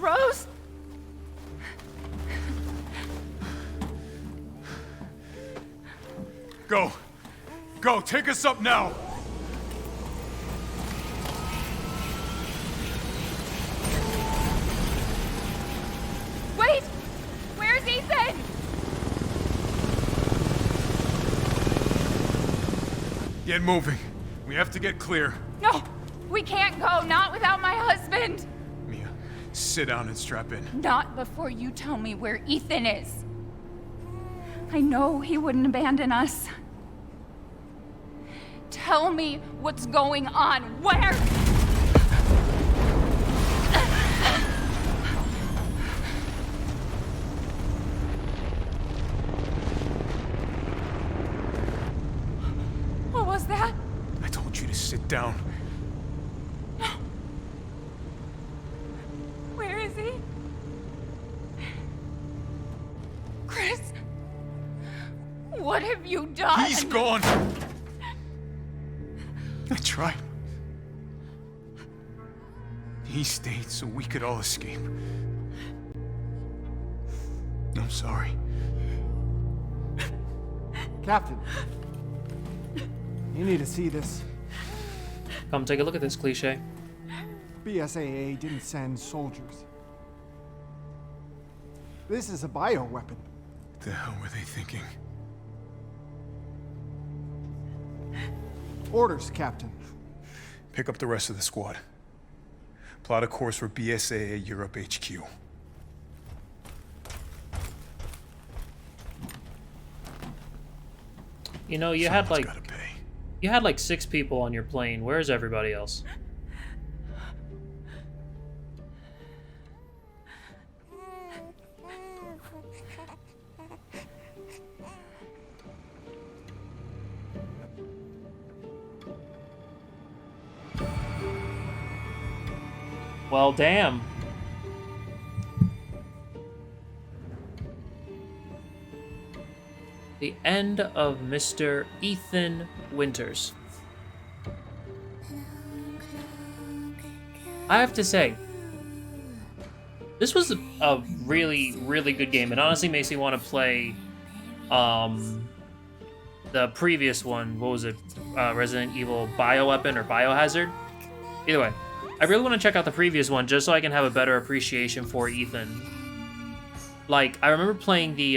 Rose? Go. Go, take us up now. Wait! Where's Ethan? Get moving. We have to get clear. No! We can't go, not without my husband! Mia, sit down and strap in. Not before you tell me where Ethan is. I know he wouldn't abandon us. Tell me what's going on. Where? What was that? I told you to sit down. Where is he? Chris? What have you done? He's gone. I tried. He stayed so we could all escape. I'm sorry. Captain, you need to see this. Come take a look at this cliche. BSAA didn't send soldiers. This is a bioweapon. What the hell were they thinking? Orders, Captain. Pick up the rest of the squad. Plot a course for BSAA Europe HQ. You know, you had like 6 people on your plane. Where's everybody else? Well, damn. The end of Mr. Ethan Winters. I have to say, this was a really, really good game. It honestly makes me want to play the previous one. What was it? Resident Evil Bioweapon or Biohazard? Either way. I really want to check out the previous one just so I can have a better appreciation for Ethan. Like, I remember playing the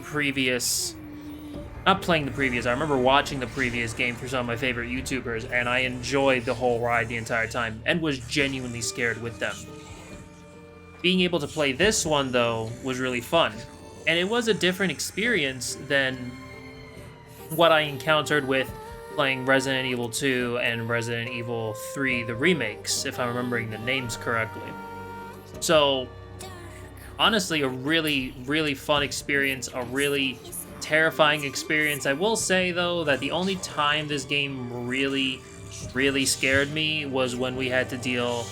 previous... Not playing the previous, I remember watching the previous game through some of my favorite YouTubers, and I enjoyed the whole ride the entire time, and was genuinely scared with them. Being able to play this one, though, was really fun. And it was a different experience than what I encountered with playing Resident Evil 2 and Resident Evil 3, the remakes, if I'm remembering the names correctly. So, honestly, a really, really fun experience, a really terrifying experience. I will say, though, that the only time this game really, really scared me was when we had to deal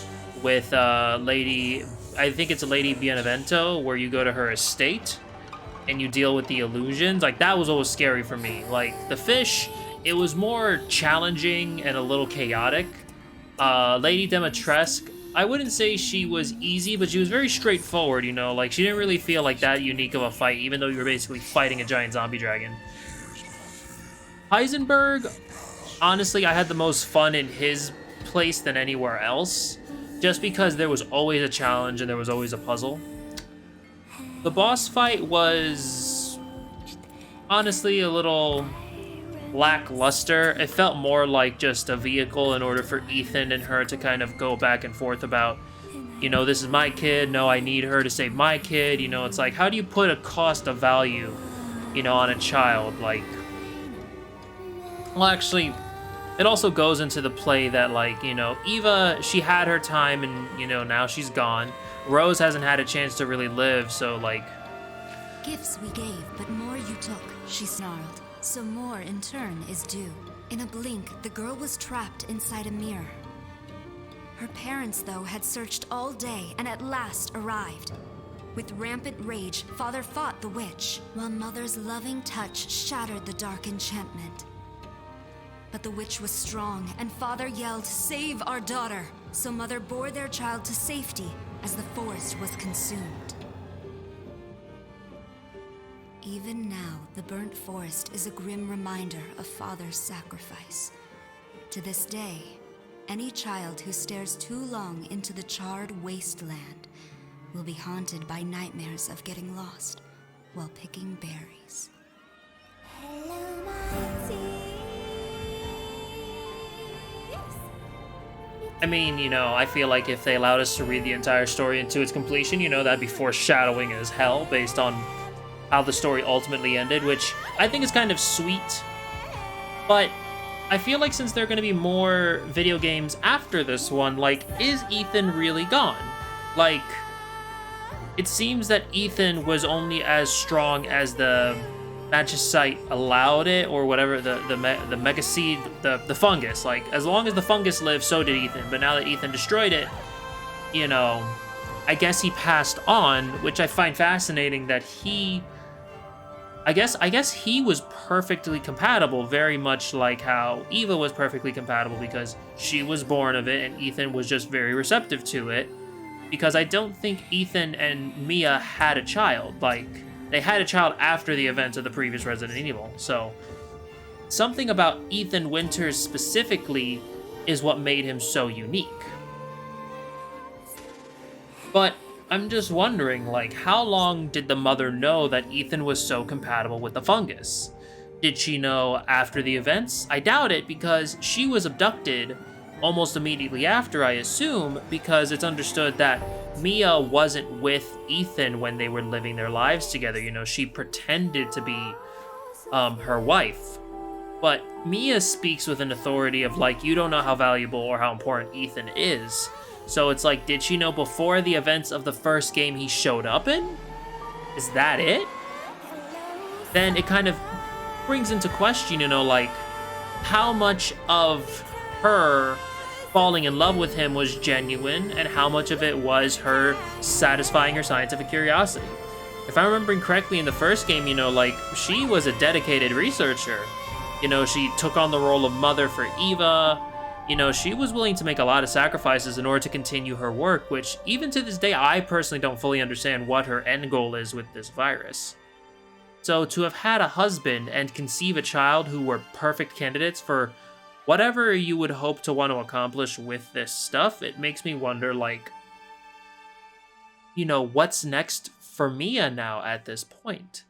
with Lady, I think it's a Lady Benevento, where you go to her estate and you deal with the illusions. Like, that was always scary for me. Like, the fish, it was more challenging and a little chaotic. Lady Dimitrescu, I wouldn't say she was easy, but she was very straightforward, you know? Like, she didn't really feel like that unique of a fight, even though you were basically fighting a giant zombie dragon. Heisenberg, honestly, I had the most fun in his place than anywhere else, just because there was always a challenge and there was always a puzzle. The boss fight was honestly a little lackluster. It felt more like just a vehicle in order for Ethan and her to kind of go back and forth about, you know, this is my kid, no, I need her to save my kid. You know, it's like, how do you put a cost of value, you know, on a child? Like, well, actually, it also goes into the play that, like, you know, Eva, she had her time and, you know, now she's gone. Rose hasn't had a chance to really live, so, like... Gifts we gave, but more you took, she snarled. So more, in turn, is due. In a blink, the girl was trapped inside a mirror. Her parents, though, had searched all day and at last arrived. With rampant rage, Father fought the witch, while Mother's loving touch shattered the dark enchantment. But the witch was strong, and Father yelled, "Save our daughter!" So Mother bore their child to safety as the forest was consumed. Even now, the burnt forest is a grim reminder of Father's sacrifice. To this day, any child who stares too long into the charred wasteland will be haunted by nightmares of getting lost while picking berries. I mean, you know, I feel like if they allowed us to read the entire story into its completion, you know, that'd be foreshadowing as hell based on how the story ultimately ended, which I think is kind of sweet. But I feel like since there are going to be more video games after this one, like, is Ethan really gone? Like, it seems that Ethan was only as strong as the Magicite allowed it, or whatever, the Mega Seed, the fungus. Like, as long as the fungus lived, so did Ethan. But now that Ethan destroyed it, you know, I guess he passed on, which I find fascinating that he... I guess he was perfectly compatible, very much like how Eva was perfectly compatible because she was born of it and Ethan was just very receptive to it. Because I don't think Ethan and Mia had a child. Like, they had a child after the events of the previous Resident Evil. So, something about Ethan Winters specifically is what made him so unique. But I'm just wondering, like, how long did the mother know that Ethan was so compatible with the fungus? Did she know after the events? I doubt it, because she was abducted almost immediately after, I assume, because it's understood that Mia wasn't with Ethan when they were living their lives together. You know, she pretended to be her wife. But Mia speaks with an authority of, like, you don't know how valuable or how important Ethan is. So it's like, did she know before the events of the first game he showed up in? Is that it? Then it kind of brings into question, you know, like, how much of her falling in love with him was genuine and how much of it was her satisfying her scientific curiosity. If I'm remembering correctly in the first game, you know, like, she was a dedicated researcher. You know, she took on the role of mother for Eva. You know, she was willing to make a lot of sacrifices in order to continue her work, which even to this day, I personally don't fully understand what her end goal is with this virus. So to have had a husband and conceive a child who were perfect candidates for whatever you would hope to want to accomplish with this stuff, it makes me wonder, like, you know, what's next for Mia now at this point?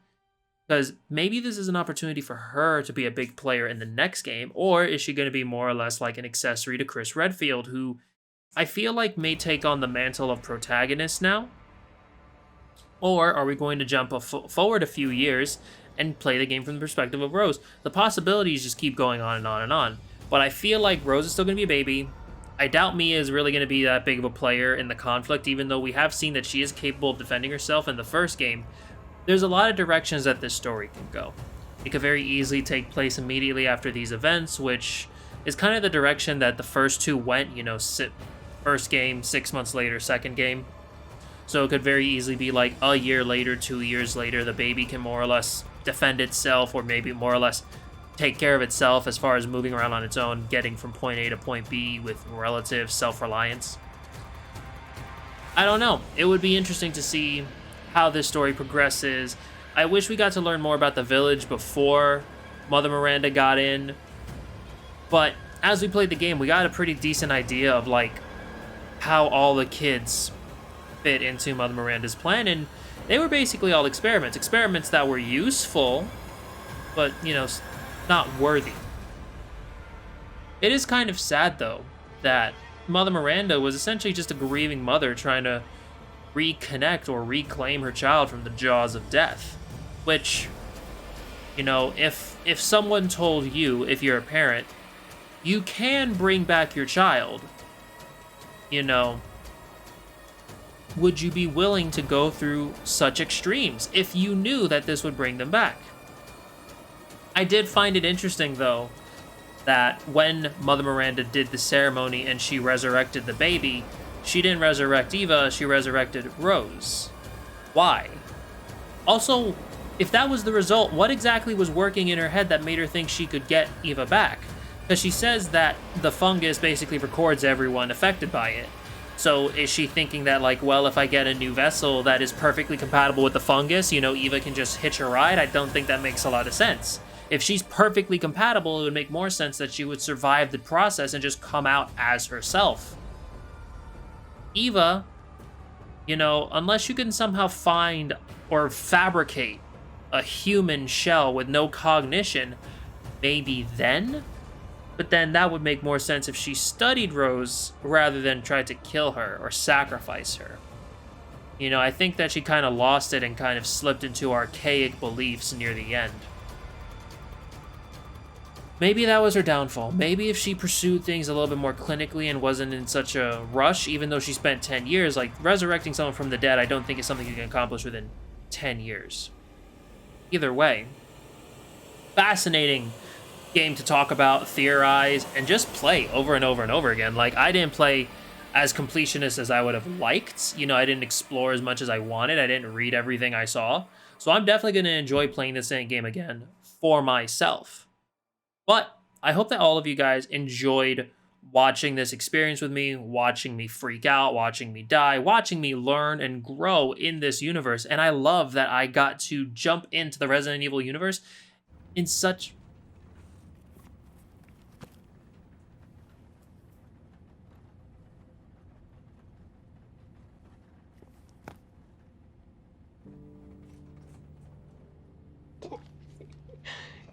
Because maybe this is an opportunity for her to be a big player in the next game, or is she going to be more or less like an accessory to Chris Redfield, who I feel like may take on the mantle of protagonist now? Or are we going to jump forward a few years and play the game from the perspective of Rose? The possibilities just keep going on and on and on. But I feel like Rose is still going to be a baby. I doubt Mia is really going to be that big of a player in the conflict, even though we have seen that she is capable of defending herself in the first game. There's a lot of directions that this story can go. It could very easily take place immediately after these events, which is kind of the direction that the first two went, you know, first game, 6 months later, second game. So it could very easily be like a year later, 2 years later, the baby can more or less defend itself, or maybe more or less take care of itself as far as moving around on its own, getting from point A to point B with relative self-reliance. I don't know. It would be interesting to see how this story progresses. I wish we got to learn more about the village before Mother Miranda got in. But as we played the game, we got a pretty decent idea of, like, how all the kids fit into Mother Miranda's plan. And They were basically all experiments. Experiments that were useful, but, you know, not worthy. It is kind of sad, though, that Mother Miranda was essentially just a grieving mother trying to reconnect or reclaim her child from the jaws of death. Which, you know, if someone told you, if you're a parent, you can bring back your child, you know, would you be willing to go through such extremes if you knew that this would bring them back? I did find it interesting, though, that when Mother Miranda did the ceremony and she resurrected the baby, she didn't resurrect Eva, she resurrected Rose. Why? Also, if that was the result, what exactly was working in her head that made her think she could get Eva back? Because she says that the fungus basically records everyone affected by it. So is she thinking that, like, well, if I get a new vessel that is perfectly compatible with the fungus, you know, Eva can just hitch a ride? I don't think that makes a lot of sense. If she's perfectly compatible, it would make more sense that she would survive the process and just come out as herself. Eva, you know, unless you can somehow find or fabricate a human shell with no cognition, maybe then? But then that would make more sense if she studied Rose rather than tried to kill her or sacrifice her. You know, I think that she kind of lost it and kind of slipped into archaic beliefs near the end. Maybe that was her downfall. Maybe if she pursued things a little bit more clinically and wasn't in such a rush, even though she spent 10 years, like resurrecting someone from the dead, I don't think is something you can accomplish within 10 years. Either way, fascinating game to talk about, theorize, and just play over and over and over again. Like, I didn't play as completionist as I would have liked. You know, I didn't explore as much as I wanted. I didn't read everything I saw. So I'm definitely going to enjoy playing this game again for myself. But I hope that all of you guys enjoyed watching this experience with me, watching me freak out, watching me die, watching me learn and grow in this universe. And I love that I got to jump into the Resident Evil universe in such...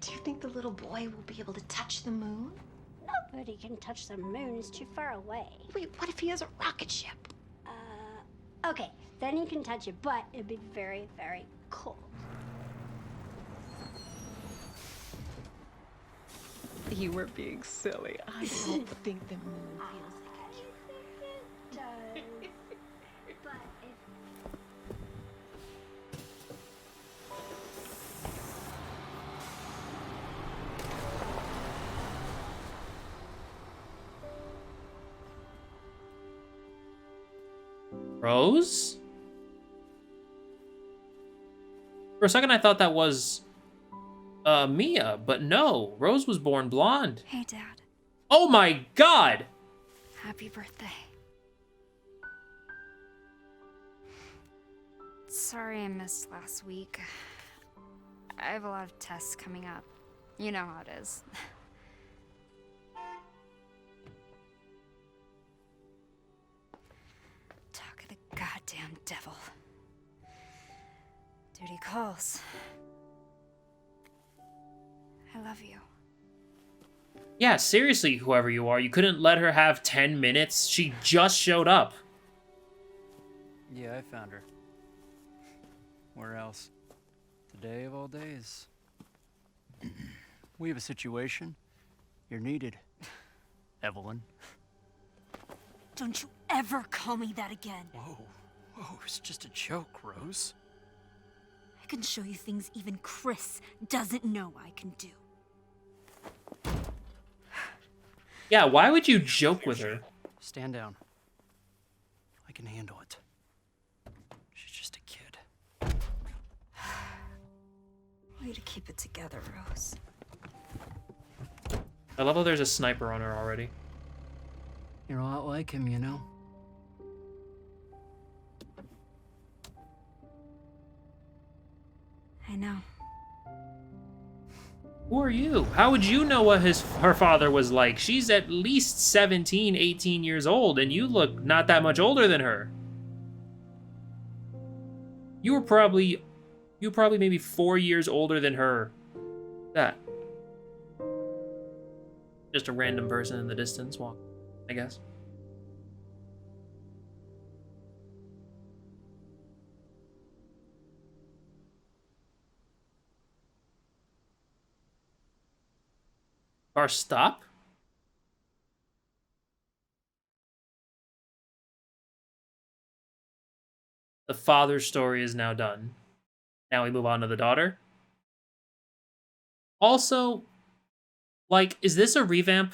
Do you think the little boy will be able to touch the moon? Nobody can touch the moon. It's too far away. Wait, what if he has a rocket ship? Okay, then you can touch it, but it'd be very, very cold. You were being silly. I don't think the moon feels like It does. But if... Rose? For a second I thought that was Mia, but no, Rose was born blonde. Hey, Dad. Oh my god! Happy birthday. Sorry I missed last week. I have a lot of tests coming up. You know how it is. Talk of the goddamn devil. Duty calls. I love you. Yeah, seriously, whoever you are, you couldn't let her have 10 minutes? She just showed up. Yeah, I found her. Where else? Today of all days. We have a situation. You're needed, Evelyn. Don't you ever call me that again. Whoa, it's just a joke, Rose. I can show you things even Chris doesn't know I can do. Yeah, why would you joke with her? Stand down. I can handle it. She's just a kid. Way to keep it together, Rose. I love how there's a sniper on her already. You're a lot like him, you know? I know. Who are you? How would you know what her father was like? She's at least 17, 18 years old, and you look not that much older than her. You were probably maybe 4 years older than her. That. Just a random person in the distance walk, I guess. Car stop? The father's story is now done. Now we move on to the daughter. Also, like, is this a revamp?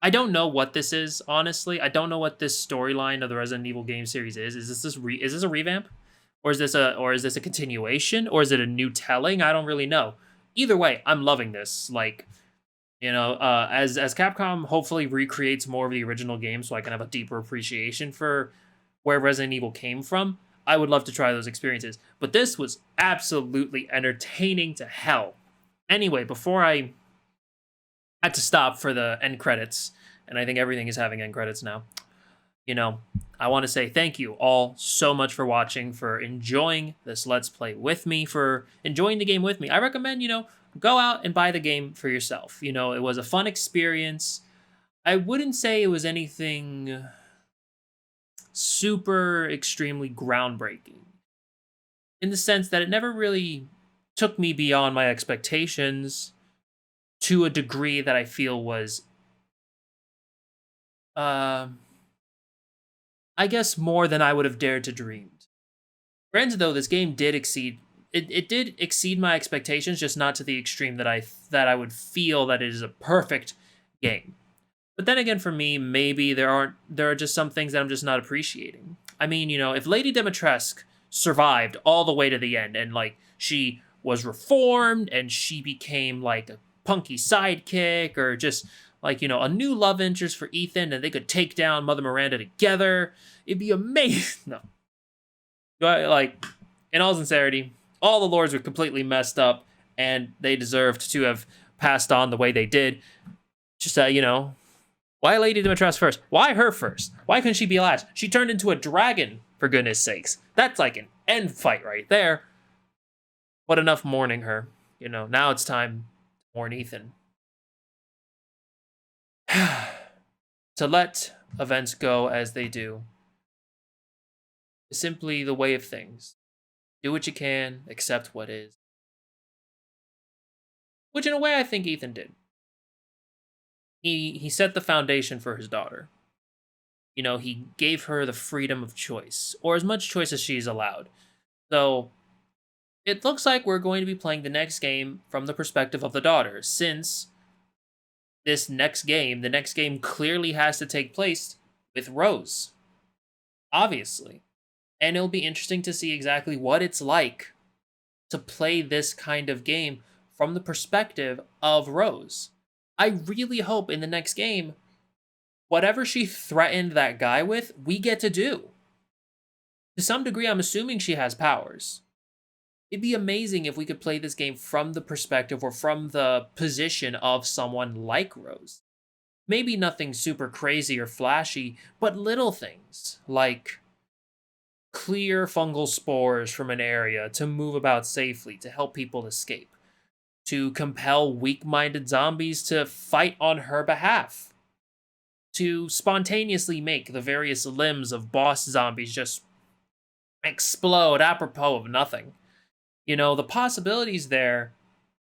I don't know what this is, honestly. I don't know what this storyline of the Resident Evil game series is. Is this a revamp? Or is this a continuation? Or is it a new telling? I don't really know. Either way, I'm loving this. Like, you know, as Capcom hopefully recreates more of the original game so I can have a deeper appreciation for where Resident Evil came from, I would love to try those experiences. But this was absolutely entertaining to hell. Anyway, before I had to stop for the end credits, and I think everything is having end credits now, you know, I want to say thank you all so much for watching, for enjoying this Let's Play with me, for enjoying the game with me. I recommend, you know, go out and buy the game for yourself. You know, it was a fun experience. I wouldn't say it was anything super extremely groundbreaking, in the sense that it never really took me beyond my expectations to a degree that I feel was, I guess, more than I would have dared to dream. Granted, though, this game did exceed. It did exceed my expectations, just not to the extreme that I would feel that it is a perfect game. But then again, for me, maybe there are just some things that I'm just not appreciating. I mean, you know, if Lady Dimitrescu survived all the way to the end, and like she was reformed and she became like a punky sidekick, or just like, you know, a new love interest for Ethan, and they could take down Mother Miranda together, it'd be amazing. No. Like, in all sincerity, all the lords were completely messed up, and they deserved to have passed on the way they did. Just, you know, why Lady Dimitrescu first? Why her first? Why couldn't she be last? She turned into a dragon, for goodness sakes. That's like an end fight right there. But enough mourning her. You know, now it's time to mourn Ethan. To let events go as they do is simply the way of things. Do what you can, accept what is. Which in a way I think Ethan did. He set the foundation for his daughter. You know, he gave her the freedom of choice, or as much choice as she's allowed. So, it looks like we're going to be playing the next game from the perspective of the daughter, since the next game clearly has to take place with Rose. Obviously. And it'll be interesting to see exactly what it's like to play this kind of game from the perspective of Rose. I really hope in the next game, whatever she threatened that guy with, we get to do. To some degree, I'm assuming she has powers. It'd be amazing if we could play this game from the perspective or from the position of someone like Rose. Maybe nothing super crazy or flashy, but little things, like clear fungal spores from an area to move about safely to help people escape, to compel weak-minded zombies to fight on her behalf, to spontaneously make the various limbs of boss zombies just explode apropos of nothing. You know, the possibilities there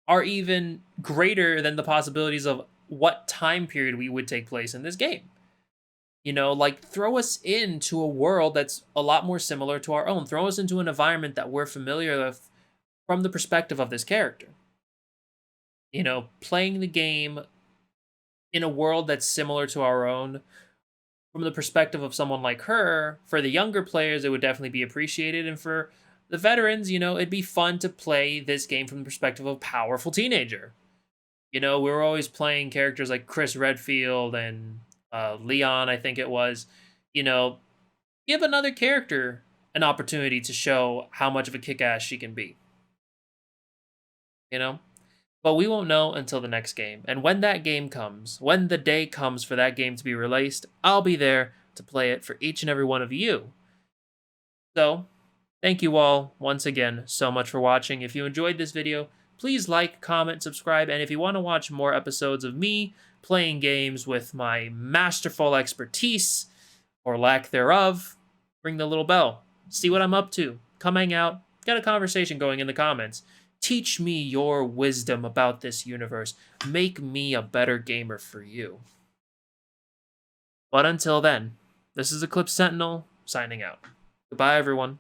are even greater than the possibilities of what time period we would take place in this game. You know, like, throw us into a world that's a lot more similar to our own. Throw us into an environment that we're familiar with from the perspective of this character. You know, playing the game in a world that's similar to our own, from the perspective of someone like her, for the younger players, it would definitely be appreciated. And for the veterans, you know, it'd be fun to play this game from the perspective of a powerful teenager. You know, we were always playing characters like Chris Redfield and Leon, I think it was. You know, give another character an opportunity to show how much of a kick-ass she can be. You know? But we won't know until the next game. And when that game comes, when the day comes for that game to be released, I'll be there to play it for each and every one of you. So, Thank you all, once again, so much for watching. If you enjoyed this video, please like, comment, subscribe, and if you want to watch more episodes of me playing games with my masterful expertise, or lack thereof, ring the little bell. See what I'm up to. Come hang out. Get a conversation going in the comments. Teach me your wisdom about this universe. Make me a better gamer for you. But until then, this is Eclipse Sentinel, signing out. Goodbye, everyone.